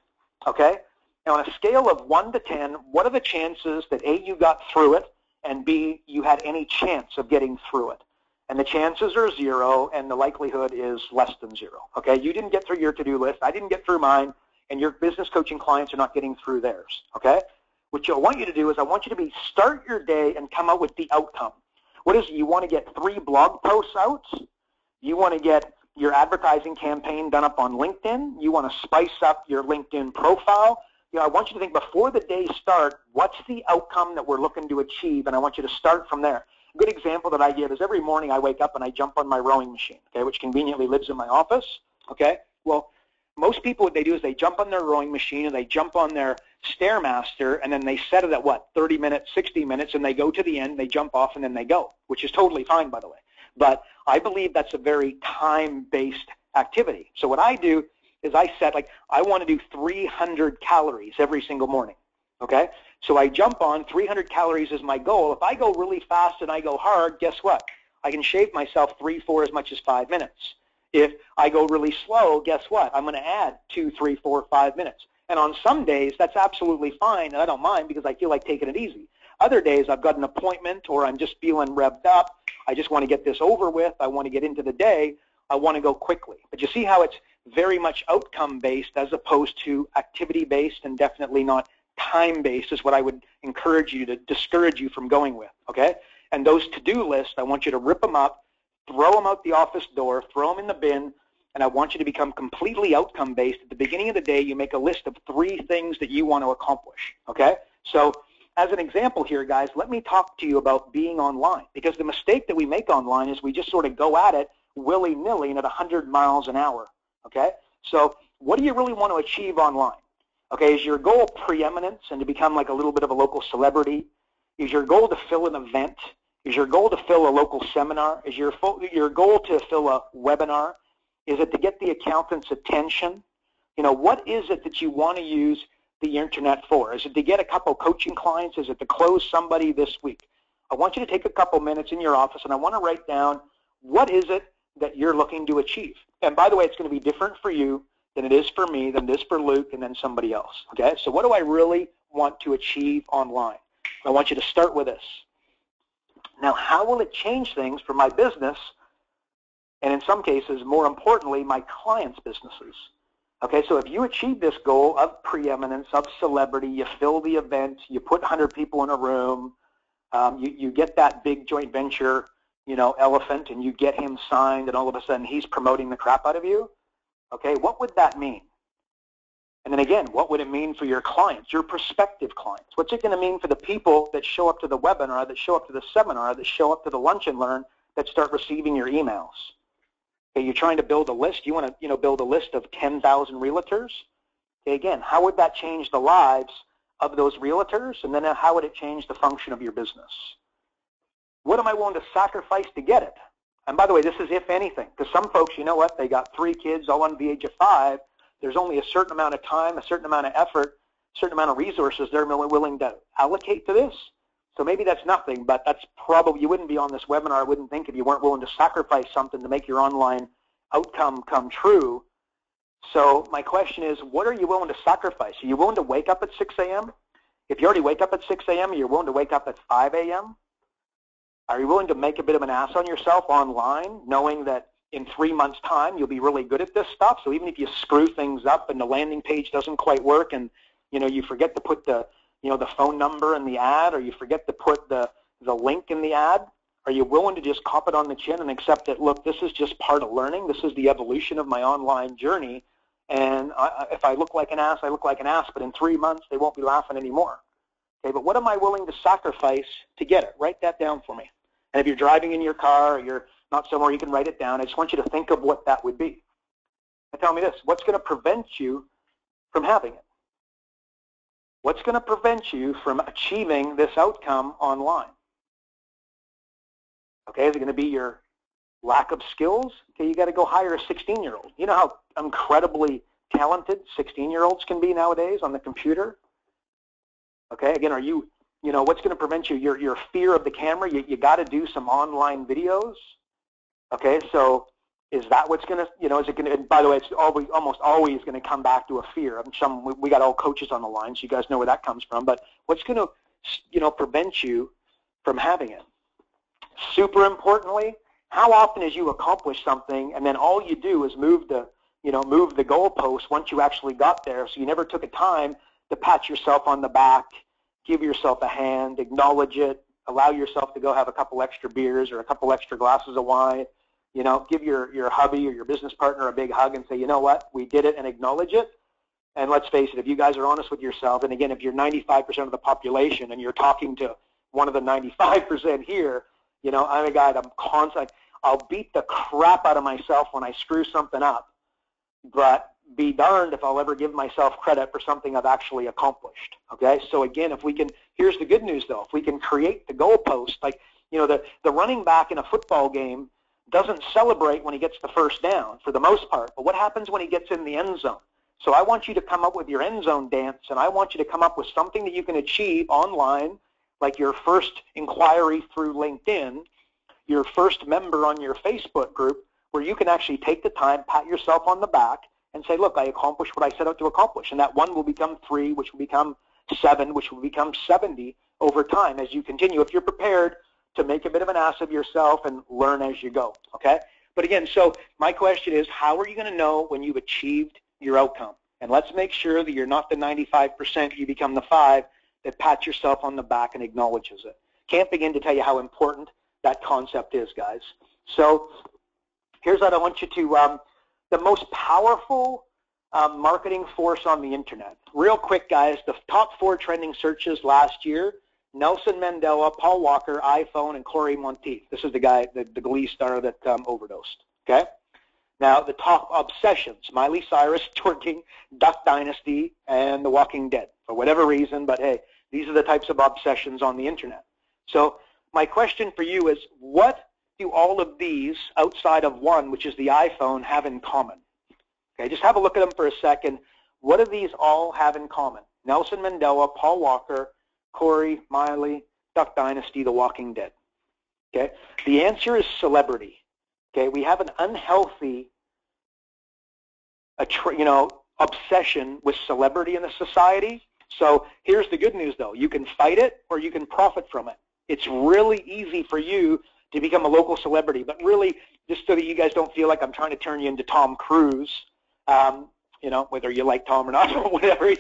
okay? Now, on a scale of 1 to 10, what are the chances that A, you got through it, and B, you had any chance of getting through it? And the chances are 0, and the likelihood is less than 0. Okay, you didn't get through your to-do list. I didn't get through mine, and your business coaching clients are not getting through theirs. Okay, what I want you to do is I want you to start your day and come out with the outcome. What is it? You want to get 3 blog posts out? You want to get your advertising campaign done up on LinkedIn? You want to spice up your LinkedIn profile? I want you to think before the day starts, what's the outcome that we're looking to achieve, and I want you to start from there. A good example that I give is every morning I wake up and I jump on my rowing machine, okay, which conveniently lives in my office, okay? Well, most people, what they do is they jump on their rowing machine and they jump on their Stairmaster, and then they set it at, 30 minutes, 60 minutes, and they go to the end, they jump off, and then they go, which is totally fine, by the way. But I believe that's a very time-based activity. So what I do is I set, I want to do 300 calories every single morning, okay? So I jump on 300 calories is my goal. If I go really fast and I go hard, guess what? I can shave myself 3, 4, as much as 5 minutes. If I go really slow, guess what? I'm going to add 2, 3, 4, 5 minutes. And on some days, that's absolutely fine, and I don't mind because I feel like taking it easy. Other days, I've got an appointment or I'm just feeling revved up. I just want to get this over with. I want to get into the day. I want to go quickly. But you see how it's very much outcome-based as opposed to activity-based, and definitely not time-based is what I would encourage you to discourage you from going with, okay? And those to-do lists, I want you to rip them up, throw them out the office door, throw them in the bin, and I want you to become completely outcome-based. At the beginning of the day, you make a list of 3 things that you want to accomplish, okay? So as an example here, guys, let me talk to you about being online, because the mistake that we make online is we just sort of go at it willy-nilly and at 100 miles an hour, okay? So what do you really want to achieve online? Okay, is your goal preeminence and to become like a little bit of a local celebrity? Is your goal to fill an event? Is your goal to fill a local seminar? Is your goal to fill a webinar? Is it to get the accountant's attention? What is it that you want to use the internet for? Is it to get a couple coaching clients? Is it to close somebody this week? I want you to take a couple minutes in your office, and I want to write down what is it that you're looking to achieve. And by the way, it's going to be different for you than it is for me, than it is for Luke, and then somebody else. Okay, so what do I really want to achieve online? I want you to start with this. Now, how will it change things for my business, and in some cases, more importantly, my clients' businesses? Okay, so if you achieve this goal of preeminence, of celebrity, you fill the event, you put 100 people in a room, you get that big joint venture, elephant, and you get him signed, and all of a sudden he's promoting the crap out of you. Okay, what would that mean? And then again, what would it mean for your clients, your prospective clients? What's it going to mean for the people that show up to the webinar, that show up to the seminar, that show up to the lunch and learn, that start receiving your emails? Okay, you're trying to build a list. You want to build a list of 10,000 realtors. Okay, again, how would that change the lives of those realtors? And then how would it change the function of your business? What am I willing to sacrifice to get it? And by the way, this is if anything, because some folks, you know what, they got 3 kids, all under the age of 5. There's only a certain amount of time, a certain amount of effort, a certain amount of resources they're willing to allocate to this. So maybe that's nothing, but that's probably, you wouldn't be on this webinar, I wouldn't think, if you weren't willing to sacrifice something to make your online outcome come true. So my question is, what are you willing to sacrifice? Are you willing to wake up at 6 a.m.? If you already wake up at 6 a.m., you're willing to wake up at 5 a.m.? Are you willing to make a bit of an ass on yourself online, knowing that in 3 months' time you'll be really good at this stuff? So even if you screw things up and the landing page doesn't quite work, and you forget to put the the phone number in the ad, or you forget to put the link in the ad, are you willing to just cop it on the chin and accept that, look, this is just part of learning. This is the evolution of my online journey, and if I look like an ass, I look like an ass, but in 3 months they won't be laughing anymore. Okay, but what am I willing to sacrifice to get it? Write that down for me. And if you're driving in your car, or you're not somewhere you can write it down, I just want you to think of what that would be. And tell me this, what's going to prevent you from having it? What's going to prevent you from achieving this outcome online? Okay, is it going to be your lack of skills? Okay, you got to go hire a 16-year-old. You know how incredibly talented 16-year-olds can be nowadays on the computer? Okay, again, are you, what's going to prevent you? Your fear of the camera. You got to do some online videos. Okay, so Is that what's going to, is it going to, and by the way, it's almost always going to come back to a fear. We got all coaches on the line, so you guys know where that comes from, but what's going to, prevent you from having it? Super importantly, how often as you accomplish something and then all you do is move the goalpost once you actually got there, so you never took a time to pat yourself on the back, give yourself a hand, acknowledge it, allow yourself to go have a couple extra beers or a couple extra glasses of wine, give your hubby or your business partner a big hug and say, you know what, we did it, and acknowledge it. And let's face it, if you guys are honest with yourself, and again, if you're 95% of the population and you're talking to one of the 95% here, I'm a guy that I'm constant. I'll beat the crap out of myself when I screw something up, but be darned if I'll ever give myself credit for something I've actually accomplished. Okay, so again, here's the good news though, if we can create the goalpost, like, the running back in a football game doesn't celebrate when he gets the first down for the most part, but what happens when he gets in the end zone? So I want you to come up with your end zone dance, and I want you to come up with something that you can achieve online, like your first inquiry through LinkedIn, your first member on your Facebook group, where you can actually take the time, pat yourself on the back, and say, look, I accomplished what I set out to accomplish. And that 1 will become 3, which will become 7, which will become 70 over time as you continue, if you're prepared to make a bit of an ass of yourself and learn as you go, okay? But again, so my question is, how are you going to know when you've achieved your outcome? And let's make sure that you're not the 95%, you become the 5 that pats yourself on the back and acknowledges it. Can't begin to tell you how important that concept is, guys. So here's what I want you to, the most powerful marketing force on the internet. Real quick, guys, the top 4 trending searches last year: Nelson Mandela, Paul Walker, iPhone, and Corey Monteith. This is the guy, the Glee star that overdosed, okay? Now, the top obsessions: Miley Cyrus, twerking, Duck Dynasty, and The Walking Dead, for whatever reason, but hey, these are the types of obsessions on the internet. So my question for you is, what do all of these, outside of one, which is the iPhone, have in common? Okay, just have a look at them for a second. What do these all have in common? Nelson Mandela, Paul Walker, Corey, Miley, Duck Dynasty, The Walking Dead. Okay, the answer is celebrity. Okay, we have an unhealthy, obsession with celebrity in the society. So here's the good news, though: you can fight it or you can profit from it. It's really easy for you to become a local celebrity, but really, just so that you guys don't feel like I'm trying to turn you into Tom Cruise, whether you like Tom or not, or whatever,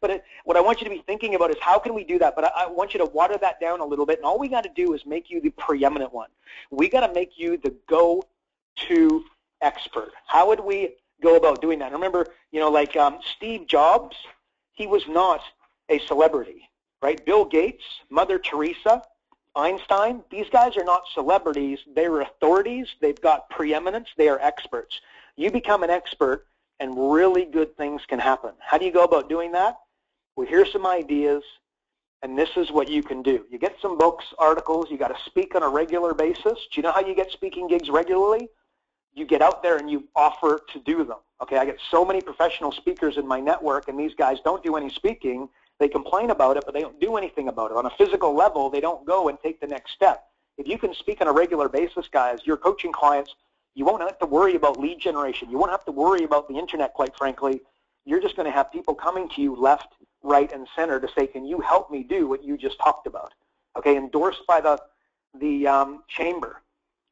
but what I want you to be thinking about is, how can we do that? But I want you to water that down a little bit, and all we got to do is make you the preeminent one. We got to make you the go-to expert. How would we go about doing that? Remember, Steve Jobs, he was not a celebrity, right? Bill Gates, Mother Teresa, Einstein, these guys are not celebrities. They're authorities. They've got preeminence. They are experts. You become an expert, and really good things can happen. How do you go about doing that? Well, here's some ideas, and this is what you can do. You get some books, articles. You got to speak on a regular basis. Do you know how you get speaking gigs regularly? You get out there and you offer to do them. Okay, I get so many professional speakers in my network, and these guys don't do any speaking. They complain about it, but they don't do anything about it. On a physical level, they don't go and take the next step. If you can speak on a regular basis, guys, your coaching clients, you won't have to worry about lead generation. You won't have to worry about the internet, quite frankly. You're just going to have people coming to you left, right, and center to say, can you help me do what you just talked about? Okay, endorsed by the chamber,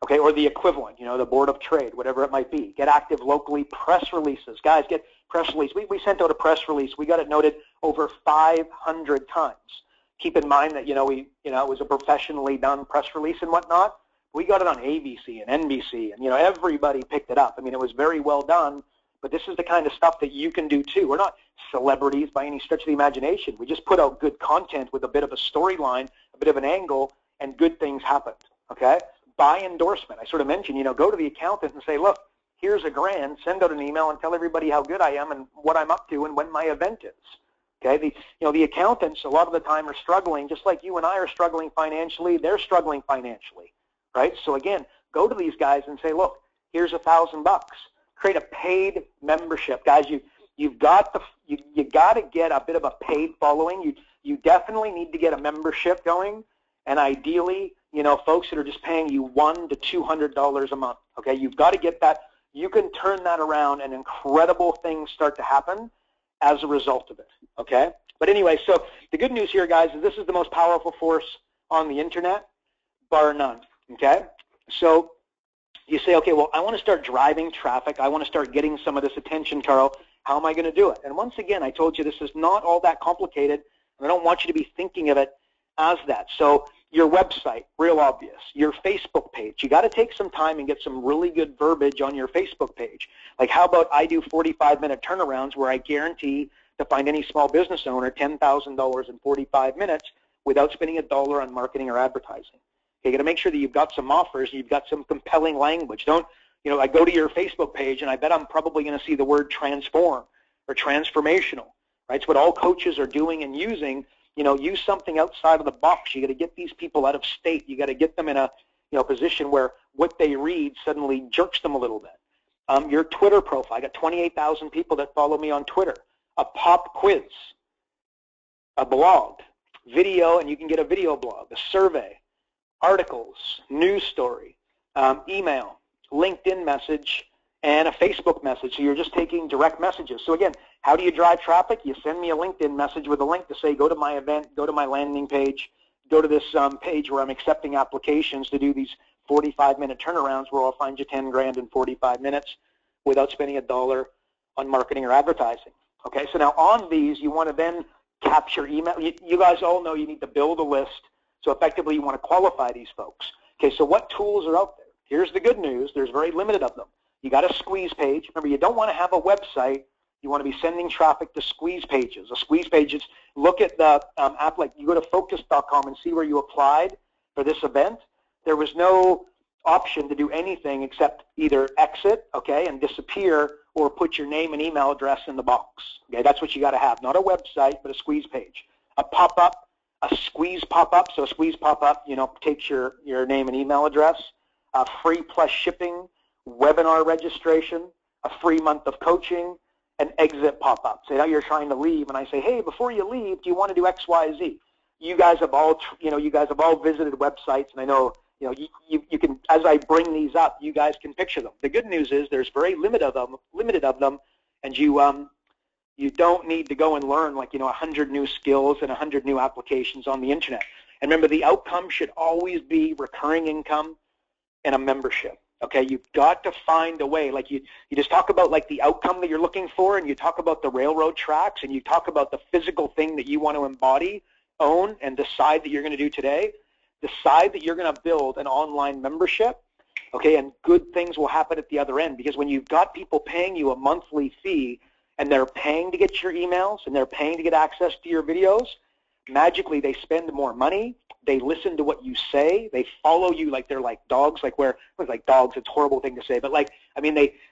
okay, or the equivalent, the board of trade, whatever it might be. Get active locally. Press releases. Guys, get press release. We sent out a press release. We got it noted over 500 times. Keep in mind that, it was a professionally done press release and whatnot. We got it on ABC and NBC, and, everybody picked it up. I mean, it was very well done, but this is the kind of stuff that you can do too. We're not celebrities by any stretch of the imagination. We just put out good content with a bit of a storyline, a bit of an angle, and good things happened, okay? By endorsement. I sort of mentioned, go to the accountant and say, look, here's $1,000, send out an email and tell everybody how good I am and what I'm up to and when my event is. Okay, the accountants a lot of the time are struggling, just like you and I are struggling financially. They're struggling financially, right? So again, go to these guys and say, look, here's $1,000. Create a paid membership, guys. You've got you got to get a bit of a paid following. You definitely need to get a membership going, and ideally folks that are just paying you $100 to $200 a month. Okay, you've got to get that. You can turn that around, and incredible things start to happen as a result of it. Okay, but anyway, so the good news here, guys, is this is the most powerful force on the internet, bar none. Okay, so you say, okay, well, I want to start driving traffic. I want to start getting some of this attention, Karl. How am I going to do it? And once again, I told you this is not all that complicated, and I don't want you to be thinking of it as that. So your website, real obvious. Your Facebook page. You got to take some time and get some really good verbiage on your Facebook page. Like, how about I do 45-minute turnarounds where I guarantee to find any small business owner $10,000 in 45 minutes without spending $1 on marketing or advertising. You got to make sure that you've got some offers, you've got some compelling language. Don't, I go to your Facebook page and I bet I'm probably going to see the word transform or transformational, right? It's what all coaches are doing and using. Use something outside of the box. You got to get these people out of state. You got to get them in a, position where what they read suddenly jerks them a little bit. Your Twitter profile. I got 28,000 people that follow me on Twitter. A pop quiz, a blog, video, and you can get a video blog, a survey, articles, news story, email, LinkedIn message, and a Facebook message. So you're just taking direct messages. So again, how do you drive traffic? You send me a LinkedIn message with a link to say, go to my event, go to my landing page, go to this page where I'm accepting applications to do these 45-minute turnarounds where I'll find you 10 grand in 45 minutes without spending $1 on marketing or advertising. Okay, so now on these, you want to then capture email. You guys all know you need to build a list. So effectively, you want to qualify these folks. Okay, so what tools are out there? Here's the good news. There's very limited of them. You got a squeeze page. Remember, you don't want to have a website. You want to be sending traffic to squeeze pages. A squeeze page is, look at the app, like you go to focus.com and see where you applied for this event. There was no option to do anything except either exit, okay, and disappear, or put your name and email address in the box. Okay, that's what you got to have. Not a website, but a squeeze page. A pop-up, a squeeze pop-up. So a squeeze pop-up, takes your name and email address. Free plus shipping, webinar registration, a free month of coaching, an exit pop-up. Say now you're trying to leave, and I say, hey, before you leave, do you want to do X, Y, Z? You guys have all, visited websites, and I know, you can, as I bring these up, you guys can picture them. The good news is there's very limited of them, and you don't need to go and learn 100 new skills and 100 new applications on the internet. And remember, the outcome should always be recurring income and a membership. Okay, you've got to find a way. Like you just talk about the outcome that you're looking for, and you talk about the railroad tracks, and you talk about the physical thing that you want to embody, own, and decide that you're going to do today. Decide that you're going to build an online membership, okay, and good things will happen at the other end, because when you've got people paying you a monthly fee and they're paying to get your emails and they're paying to get access to your videos, magically they spend more money, they listen to what you say, they follow you like they're like dogs, dogs, it's a horrible thing to say, but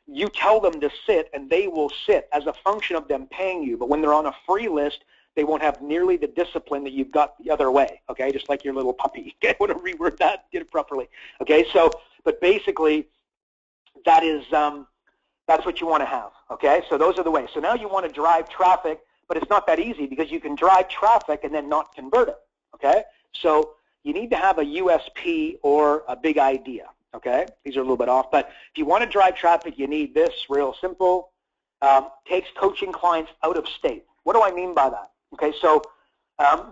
you tell them to sit and they will sit as a function of them paying you, but when they're on a free list, they won't have nearly the discipline that you've got the other way, okay, just like your little puppy. Okay, I want to reword that, get it properly. Okay, so, but basically, that is, that's what you want to have, okay? So those are the ways. So now you want to drive traffic, but it's not that easy because you can drive traffic and then not convert it, okay? So you need to have a USP or a big idea, okay? These are a little bit off, but if you want to drive traffic, you need this, real simple. Takes coaching clients out of state. What do I mean by that? Okay, so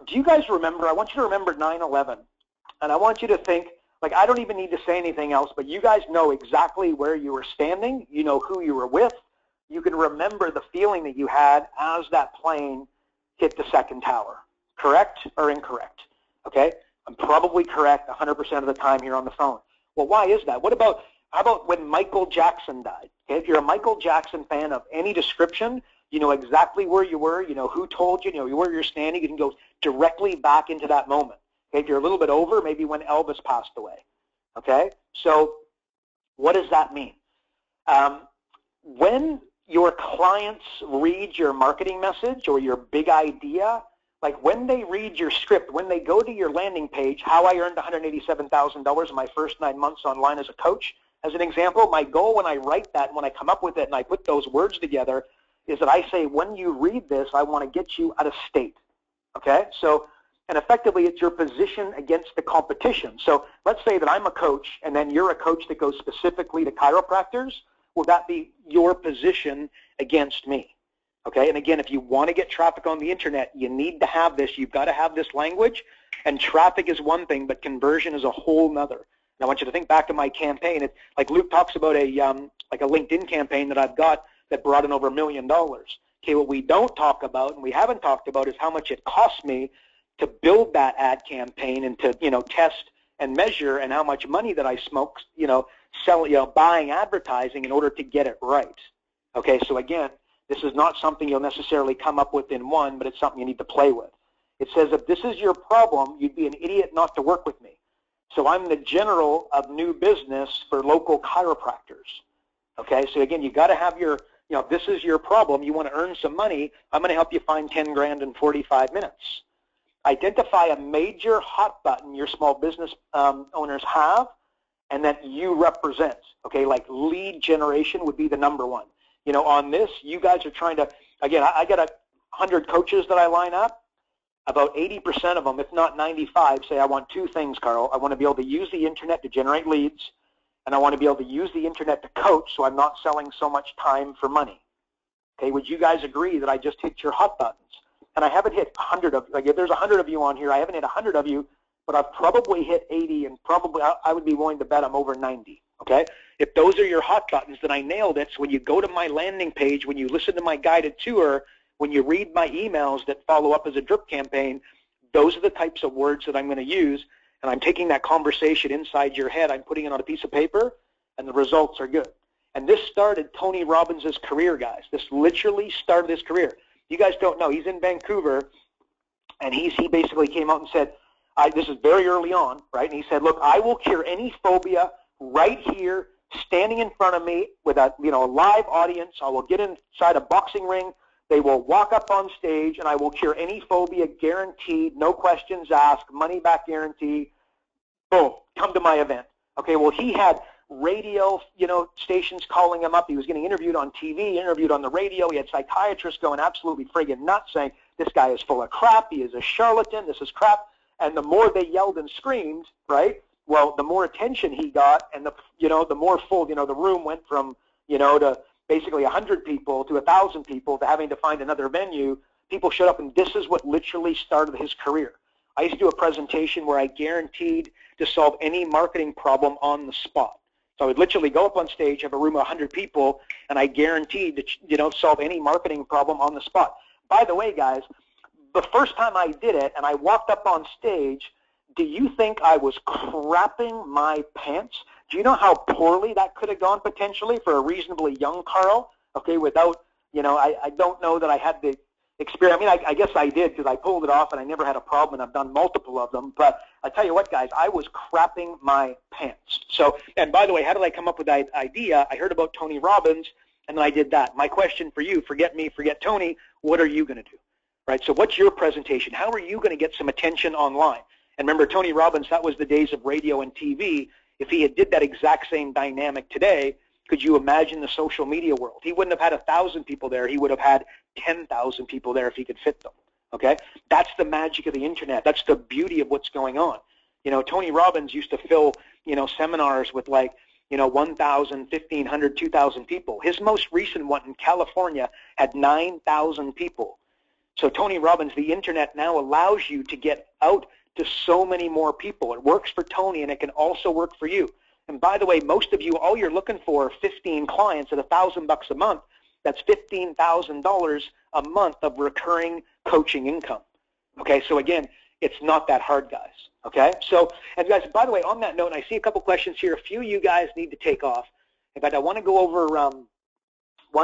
do you guys remember, I want you to remember 9/11, and I want you to think, I don't even need to say anything else, but you guys know exactly where you were standing, you know who you were with, you can remember the feeling that you had as that plane hit the second tower, correct or incorrect? Okay, I'm probably correct 100% of the time here on the phone. Well, why is that? How about when Michael Jackson died? Okay, if you're a Michael Jackson fan of any description, you know exactly where you were, you know who told you, you know where you're standing, you can go directly back into that moment. Okay, if you're a little bit over, maybe when Elvis passed away. Okay, so what does that mean? When your clients read your marketing message or your big idea, when they read your script, when they go to your landing page, how I earned $187,000 in my first 9 months online as a coach, as an example, my goal when I write that, when I come up with it and I put those words together, is that I say, when you read this, I want to get you out of state. Okay, so And effectively, it's your position against the competition. So let's say that I'm a coach, and then you're a coach that goes specifically to chiropractors. Will that be your position against me? Okay, and again, if you want to get traffic on the internet, you need to have this. You've got to have this language, and traffic is one thing, but conversion is a whole nother. And I want you to think back to my campaign. It's like Luke talks about like a LinkedIn campaign that I've got that brought in over $1 million. Okay, what we don't talk about, and we haven't talked about, is how much it cost me to build that ad campaign and to test and measure, and how much money that I smoked buying advertising in order to get it right. Okay, so again, this is not something you'll necessarily come up with in one, but it's something you need to play with. It says if this is your problem, you'd be an idiot not to work with me. So I'm the general of new business for local chiropractors. Okay, so again, you got to have your, if this is your problem, you want to earn some money, I'm going to help you find 10 grand in 45 minutes. Identify a major hot button your small business owners have and that you represent. Okay, like lead generation would be the number one. On this, you guys are trying to, again, I got 100 coaches that I line up. About 80% of them, if not 95, say, I want two things, Karl. I want to be able to use the internet to generate leads, and I want to be able to use the internet to coach so I'm not selling so much time for money. Okay, would you guys agree that I just hit your hot buttons? And I haven't hit 100 of, like if there's 100 of you on here, I haven't hit 100 of you, but I've probably hit 80, and probably I would be willing to bet I'm over 90. Okay, if those are your hot buttons, then I nailed it. So when you go to my landing page, when you listen to my guided tour, when you read my emails that follow up as a drip campaign, those are the types of words that I'm going to use, and I'm taking that conversation inside your head, I'm putting it on a piece of paper, and the results are good. And this started Tony Robbins' career, guys. This literally started his career. You guys don't know, he's in Vancouver, and he basically came out and said, this is very early on, right? And he said, look, I will cure any phobia right here, standing in front of me with a live audience. I will get inside a boxing ring. They will walk up on stage, and I will cure any phobia, guaranteed, no questions asked, money back guarantee. Boom, come to my event. Okay, well, he had radio, stations calling him up. He was getting interviewed on TV, interviewed on the radio. He had psychiatrists going absolutely friggin' nuts, saying, this guy is full of crap. He is a charlatan. This is crap. And the more they yelled and screamed, right, well, the more attention he got, and the more full, the room went from, to basically 100 people to 1,000 people to having to find another venue. People showed up, and this is what literally started his career. I used to do a presentation where I guaranteed to solve any marketing problem on the spot. So I would literally go up on stage, have a room of 100 people, and I guaranteed to, solve any marketing problem on the spot. By the way, guys, the first time I did it and I walked up on stage, do you think I was crapping my pants? Do you know how poorly that could have gone potentially for a reasonably young Karl? Okay, without, I don't know that I had the experience. I mean, I guess I did, because I pulled it off and I never had a problem, and I've done multiple of them. But I tell you what, guys, I was crapping my pants. So, and by the way, how did I come up with that idea? I heard about Tony Robbins, and then I did that. My question for you, forget me, forget Tony, what are you going to do? Right, so what's your presentation? How are you going to get some attention online? And remember, Tony Robbins, that was the days of radio and TV. If he had did that exact same dynamic today, could you imagine the social media world? He wouldn't have had 1,000 people there. He would have had 10,000 people there if he could fit them. Okay, that's the magic of the internet. That's the beauty of what's going on. Tony Robbins used to fill, seminars with 1,000, 1,500, 2,000 people. His most recent one in California had 9,000 people. So Tony Robbins, the internet now allows you to get out to so many more people. It works for Tony, and it can also work for you. And by the way, most of you, all you're looking for are 15 clients at $1,000 a month. That's $15,000 a month of recurring coaching income. Okay, so again, it's not that hard, guys. Okay, so, and guys, by the way, on that note, and I see a couple questions here. A few of you guys need to take off. In fact, I want to go over one.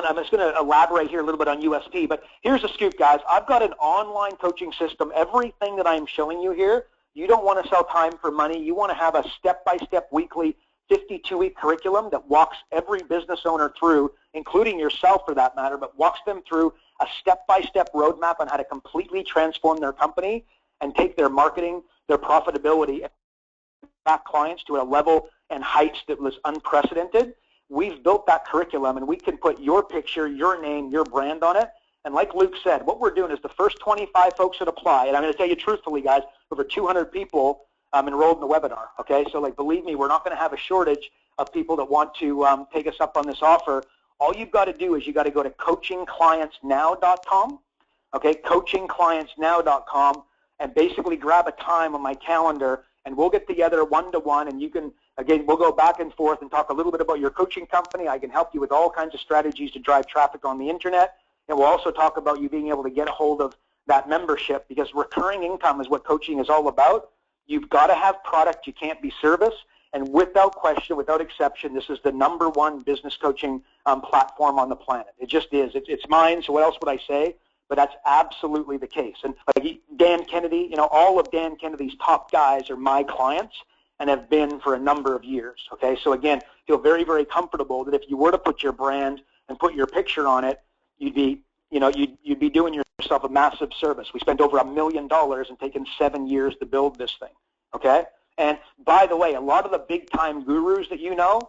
I'm just going to elaborate here a little bit on USP, but here's the scoop, guys. I've got an online coaching system. Everything that I'm showing you here, you don't want to sell time for money. You want to have a step-by-step weekly 52-week curriculum that walks every business owner through, including yourself for that matter, but walks them through a step-by-step roadmap on how to completely transform their company and take their marketing, their profitability, and back clients to a level and heights that was unprecedented. We've built that curriculum, and we can put your picture, your name, your brand on it, And like Luke said, what we're doing is the first 25 folks that apply, and I'm going to tell you truthfully, guys, over 200 people enrolled in the webinar, okay? So, like, believe me, we're not going to have a shortage of people that want to take us up on this offer. All you've got to do is you got to go to coachingclientsnow.com, okay, coachingclientsnow.com, and basically grab a time on my calendar, and we'll get together one-to-one, and you can, again, we'll go back and forth and talk a little bit about your coaching company. I can help you with all kinds of strategies to drive traffic on the internet, and we'll also talk about you being able to get a hold of that membership, because recurring income is what coaching is all about. You've got to have product. You can't be service. And without question, without exception, this is the #1 business coaching platform on the planet. It just is. It's mine, so what else would I say? But that's absolutely the case. And like Dan Kennedy, you know, all of Dan Kennedy's top guys are my clients and have been for a number of years, okay? So again, feel very, very comfortable that if you were to put your brand and put your picture on it, you'd be, you know, you'd be doing yourself a massive service. We spent over $1 million and taken 7 years to build this thing, okay? And by the way, a lot of the big-time gurus that you know,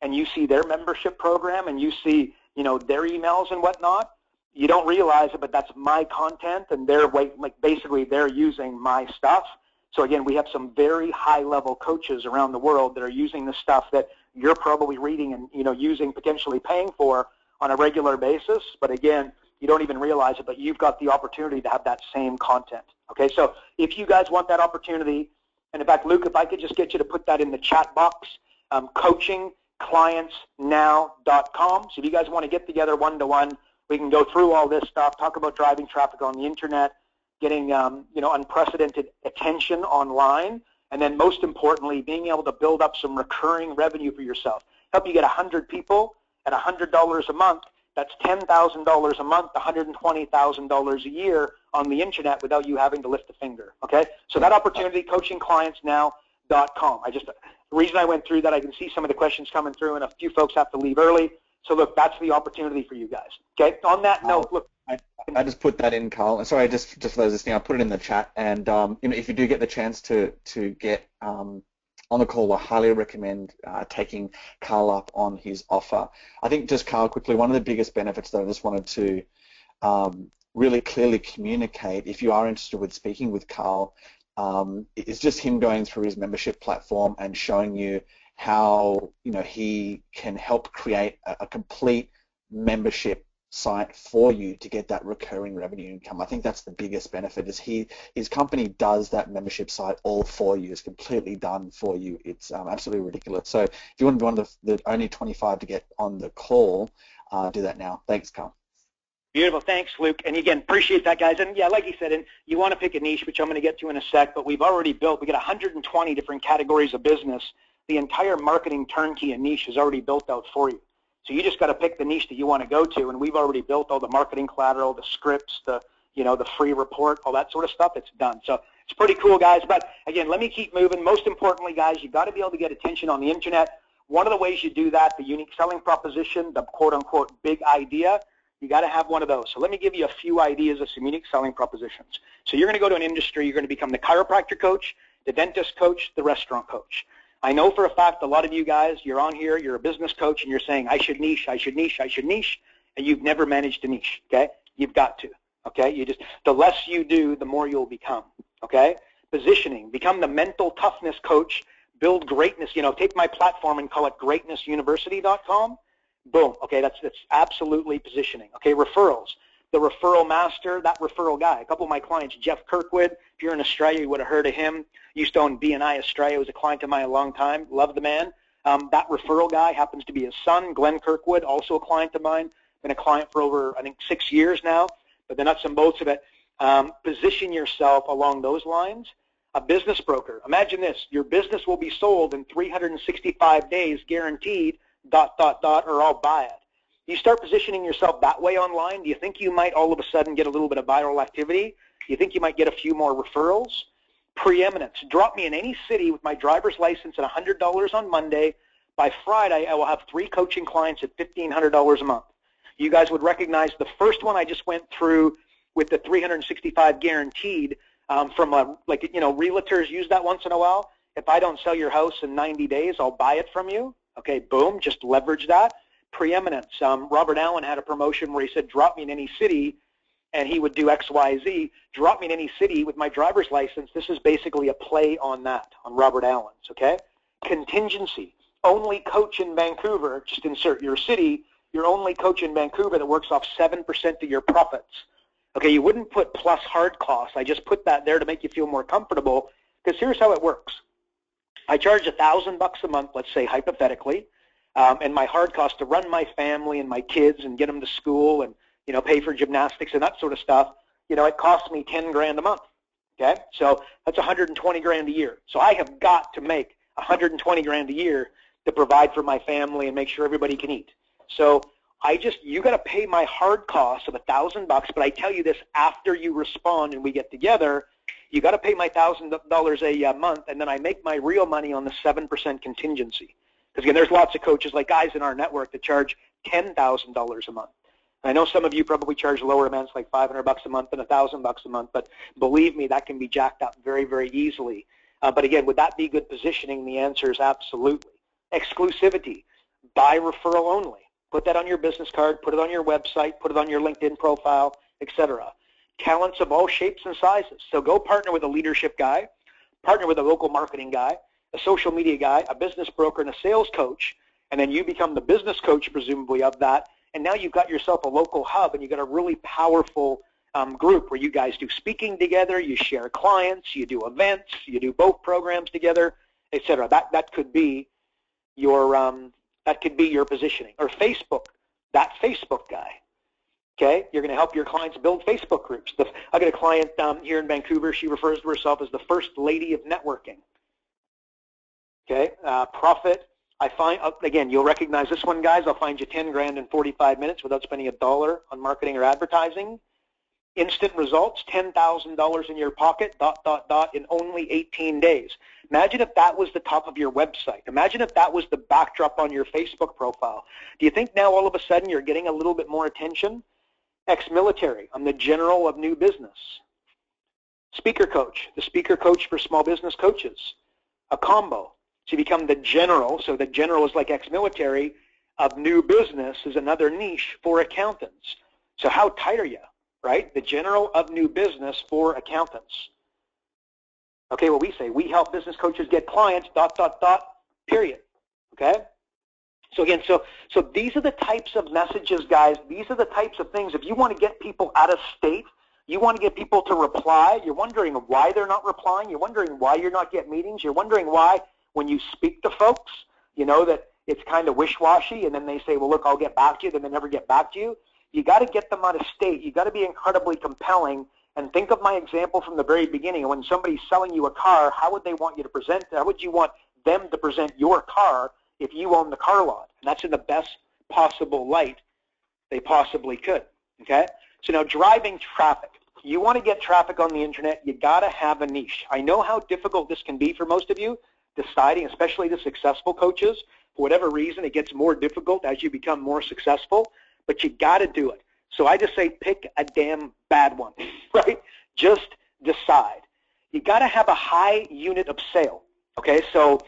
and you see their membership program and you see, you know, their emails and whatnot, you don't realize it, but that's my content, and they're like basically they're using my stuff. So again, we have some very high-level coaches around the world that are using the stuff that you're probably reading and, you know, using, potentially paying for on a regular basis. But again, you don't even realize it, but you've got the opportunity to have that same content. Okay, so if you guys want that opportunity, and in fact, Luke, if I could just get you to put that in the chat box, coachingclientsnow.com. So if you guys want to get together one-to-one, we can go through all this stuff, talk about driving traffic on the internet, getting you know, unprecedented attention online, and then most importantly, being able to build up some recurring revenue for yourself. Help you get 100 people at $100 a month. That's $10,000 a month, $120,000 a year on the internet without you having to lift a finger. Okay, so that opportunity, coachingclientsnow.com. The reason I went through that, I can see some of the questions coming through, and a few folks have to leave early. So look, that's the opportunity for you guys. Okay. On that note, look, I just put that in, Karl. Sorry, just for those listening, I put it in the chat. And you know, if you do get the chance to get on the call, I highly recommend taking Karl up on his offer. I think just, Karl, quickly, one of the biggest benefits that I just wanted to really clearly communicate, if you are interested with speaking with Karl, is just him going through his membership platform and showing you how, you know, he can help create a complete membership site for you to get that recurring revenue income. I think that's the biggest benefit, is his company does that membership site all for you. It's completely done for you. It's absolutely ridiculous. So if you want to be one of the only 25 to get on the call, do that now. Thanks, Karl. Beautiful. Thanks, Luke. And again, appreciate that, guys. And yeah, like you said, and you want to pick a niche, which I'm going to get to in a sec, but we've already built, we got 120 different categories of business. The entire marketing turnkey and niche is already built out for you. So you just got to pick the niche that you want to go to, and we've already built all the marketing collateral, the scripts, the, you know, the free report, all that sort of stuff. It's done. So it's pretty cool, guys. But again, let me keep moving. Most importantly, guys, you've got to be able to get attention on the internet. One of the ways you do that, the unique selling proposition, the quote-unquote big idea, you got to have one of those. So let me give you a few ideas of some unique selling propositions. So you're going to go to an industry, you're going to become the chiropractor coach, the dentist coach, the restaurant coach. I know for a fact a lot of you guys, you're on here, you're a business coach, and you're saying, I should niche, I should niche, I should niche, and you've never managed to niche, okay? You've got to, okay? The less you do, the more you'll become, okay? Positioning, become the mental toughness coach, build greatness, you know, take my platform and call it greatnessuniversity.com. Boom, okay, that's absolutely positioning. Okay, referrals, the referral master, that referral guy. A couple of my clients, Jeff Kirkwood, if you're in Australia, you would have heard of him. Used to own BNI Australia, was a client of mine a long time, love the man. That referral guy happens to be his son, Glenn Kirkwood, also a client of mine, been a client for over, I think, 6 years now, but the nuts and bolts of it. Position yourself along those lines. A business broker, imagine this, your business will be sold in 365 days guaranteed, ... or I'll buy it. You start positioning yourself that way online, do you think you might all of a sudden get a little bit of viral activity? Do you think you might get a few more referrals? Preeminence. Drop me in any city with my driver's license at $100 on Monday. By Friday, I will have 3 coaching clients at $1,500 a month. You guys would recognize the first one I just went through with the 365 guaranteed from like, you know, realtors use that once in a while. If I don't sell your house in 90 days, I'll buy it from you. Okay, boom, just leverage that. Preeminence. Robert Allen had a promotion where he said, drop me in any city and he would do X, Y, Z, drop me in any city with my driver's license. This is basically a play on that, on Robert Allen's, okay? Contingency, only coach in Vancouver, just insert your city, your only coach in Vancouver that works off 7% of your profits. Okay, you wouldn't put plus hard costs. I just put that there to make you feel more comfortable, because here's how it works. I charge $1,000 a month, let's say hypothetically, and my hard cost to run my family and my kids and get them to school and, you know, pay for gymnastics and that sort of stuff, you know, it costs me 10 grand a month. Okay, so that's 120 grand a year. So I have got to make 120 grand a year to provide for my family and make sure everybody can eat. So you got to pay my hard costs of $1,000, but I tell you this after you respond and we get together. You got to pay my $1,000 a month, and then I make my real money on the 7% contingency. Because again, there's lots of coaches, like guys in our network, that charge $10,000 a month. I know some of you probably charge lower amounts, like $500 a month and $1,000 a month, but believe me, that can be jacked up very, very easily. But again, would that be good positioning? The answer is absolutely. Exclusivity, by referral only. Put that on your business card, put it on your website, put it on your LinkedIn profile, etc. Talents of all shapes and sizes. So go partner with a leadership guy, partner with a local marketing guy, a social media guy, a business broker, and a sales coach, and then you become the business coach, presumably, of that. And now you've got yourself a local hub, and you've got a really powerful group where you guys do speaking together, you share clients, you do events, you do both programs together, etc. That could be your positioning. Or Facebook, that Facebook guy. Okay, you're going to help your clients build Facebook groups. I got a client here in Vancouver. She refers to herself as the first lady of networking. Okay, profit. I find, again, you'll recognize this one, guys. I'll find you 10 grand in 45 minutes without spending $1 on marketing or advertising. Instant results, $10,000 in your pocket, ... in only 18 days. Imagine if that was the top of your website. Imagine if that was the backdrop on your Facebook profile. Do you think now all of a sudden you're getting a little bit more attention? Ex-military, I'm the general of new business. Speaker coach, the speaker coach for small business coaches. A combo. So you become the general, so the general is like ex-military, of new business is another niche for accountants. So how tight are you, right? The general of new business for accountants. Okay, well, we say we help business coaches get clients, ... period. Okay? So again, so these are the types of messages, guys. These are the types of things. If you want to get people out of state, you want to get people to reply, you're wondering why they're not replying, you're wondering why you're not getting meetings, you're wondering why when you speak to folks, you know that it's kind of wish-washy, and then they say, well, look, I'll get back to you, then they never get back to you. You got to get them out of state. You got to be incredibly compelling. And think of my example from the very beginning. When somebody's selling you a car, how would they want you to present? How would you want them to present your car if you own the car lot? And that's in the best possible light they possibly could. Okay? So now driving traffic. You want to get traffic on the internet, you got to have a niche. I know how difficult this can be for most of you, deciding, especially the successful coaches. For whatever reason, it gets more difficult as you become more successful, but you got to do it. So I just say pick a damn bad one, right? Just decide. You got to have a high unit of sale, okay? So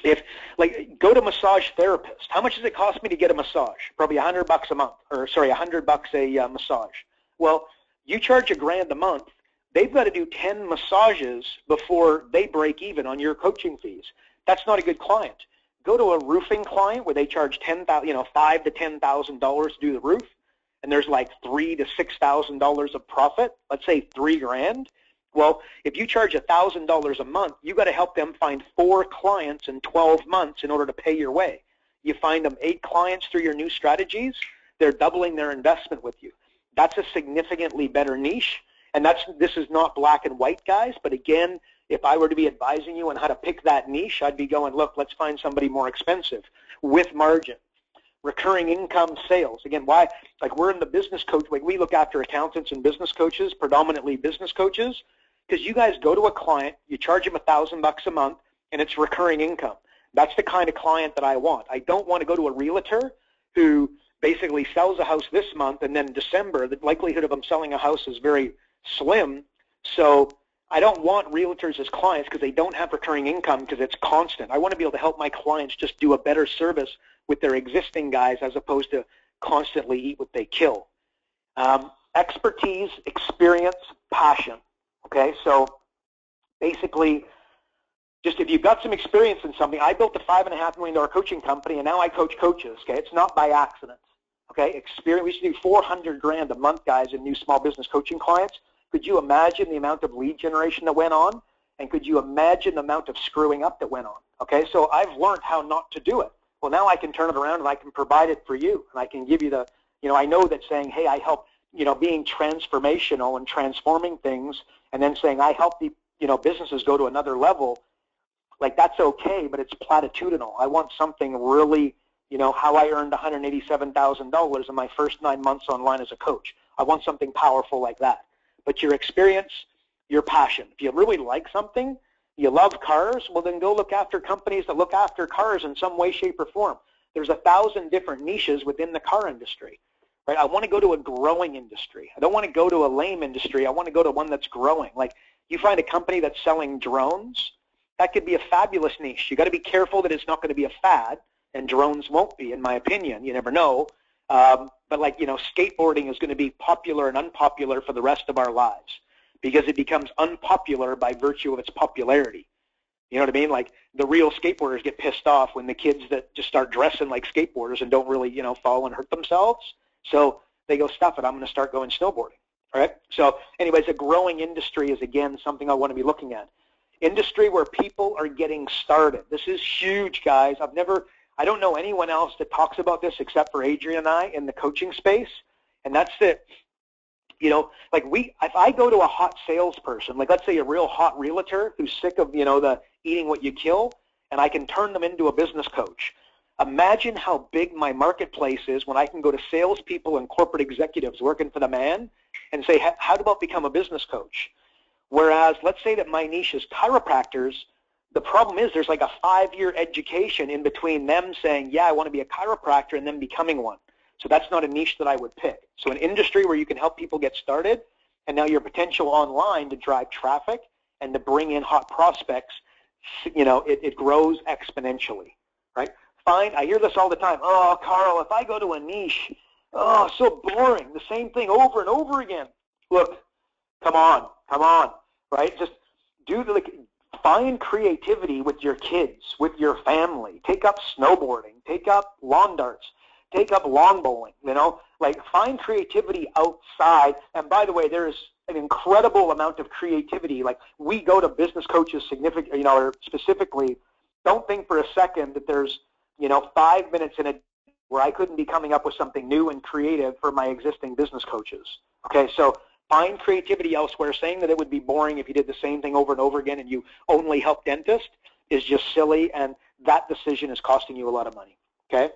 if, like, go to massage therapist. How much does it cost me to get a massage? Probably $100 a month, or sorry, $100 a massage. Well, you charge $1,000 a month. They've got to do 10 massages before they break even on your coaching fees. That's not a good client. Go to a roofing client where they charge $5,000 to $10,000 to do the roof, and there's like $3,000 to $6,000 of profit. Let's say $3,000. Well, if you charge $1,000 a month, you got to help them find 4 clients in 12 months in order to pay your way. You find them 8 clients through your new strategies, they're doubling their investment with you. That's a significantly better niche. And this is not black and white, guys, but again, if I were to be advising you on how to pick that niche, I'd be going, look, let's find somebody more expensive with margin. Recurring income sales. Again, why? Like, we're in the business coach, like we look after accountants and business coaches, predominantly business coaches, because you guys go to a client, you charge them $1,000 a month, and it's recurring income. That's the kind of client that I want. I don't want to go to a realtor who basically sells a house this month, and then December, the likelihood of them selling a house is very slim. So I don't want realtors as clients because they don't have recurring income because it's constant. I want to be able to help my clients just do a better service with their existing guys as opposed to constantly eat what they kill. expertise, experience, passion. Okay, so basically, just if you've got some experience in something, I built a $5.5 million coaching company, and now I coach coaches. Okay, it's not by accident. Okay, experience. We used to do 400 grand a month, guys, in new small business coaching clients. Could you imagine the amount of lead generation that went on? And could you imagine the amount of screwing up that went on? Okay, so I've learned how not to do it. Well, now I can turn it around and I can provide it for you, and I can give you the, I know that saying, hey, I help, being transformational and transforming things, and then saying I help the, businesses go to another level, like that's okay, but it's platitudinal. I want something really, how I earned $187,000 in my first 9 months online as a coach. I want something powerful like that. But your experience, your passion. If you really like something, you love cars, well then go look after companies that look after cars in some way, shape, or form. There's 1,000 different niches within the car industry. Right? I want to go to a growing industry. I don't want to go to a lame industry. I want to go to one that's growing. Like you find a company that's selling drones, that could be a fabulous niche. You got to be careful that it's not going to be a fad, and drones won't be, in my opinion. You never know. But like, skateboarding is going to be popular and unpopular for the rest of our lives because it becomes unpopular by virtue of its popularity. You know what I mean? Like the real skateboarders get pissed off when the kids that just start dressing like skateboarders and don't really, fall and hurt themselves. So they go, stuff it, I'm going to start going snowboarding. All right? So anyways, a growing industry is, again, something I want to be looking at. Industry where people are getting started. This is huge, guys. I don't know anyone else that talks about this except for Adrian and I in the coaching space, and that's it. Like if I go to a hot salesperson, like let's say a real hot realtor who's sick of, the eating what you kill, and I can turn them into a business coach. Imagine how big my marketplace is when I can go to salespeople and corporate executives working for the man and say, how about become a business coach? Whereas let's say that my niche is chiropractors, the problem is there's like a 5-year education in between them saying, yeah, I want to be a chiropractor and then becoming one. So that's not a niche that I would pick. So an industry where you can help people get started, and now your potential online to drive traffic and to bring in hot prospects, it grows exponentially, right? I hear this all the time. Oh, Karl, if I go to a niche, oh, so boring, the same thing over and over again. Look, come on, right? Just find creativity with your kids, with your family. Take up snowboarding, take up lawn darts, take up lawn bowling, like find creativity outside. And by the way, there's an incredible amount of creativity. Like we go to business coaches or specifically, don't think for a second that there's, 5 minutes in a where I couldn't be coming up with something new and creative for my existing business coaches. Okay, so find creativity elsewhere. Saying that it would be boring if you did the same thing over and over again and you only help dentists is just silly, and that decision is costing you a lot of money. Okay?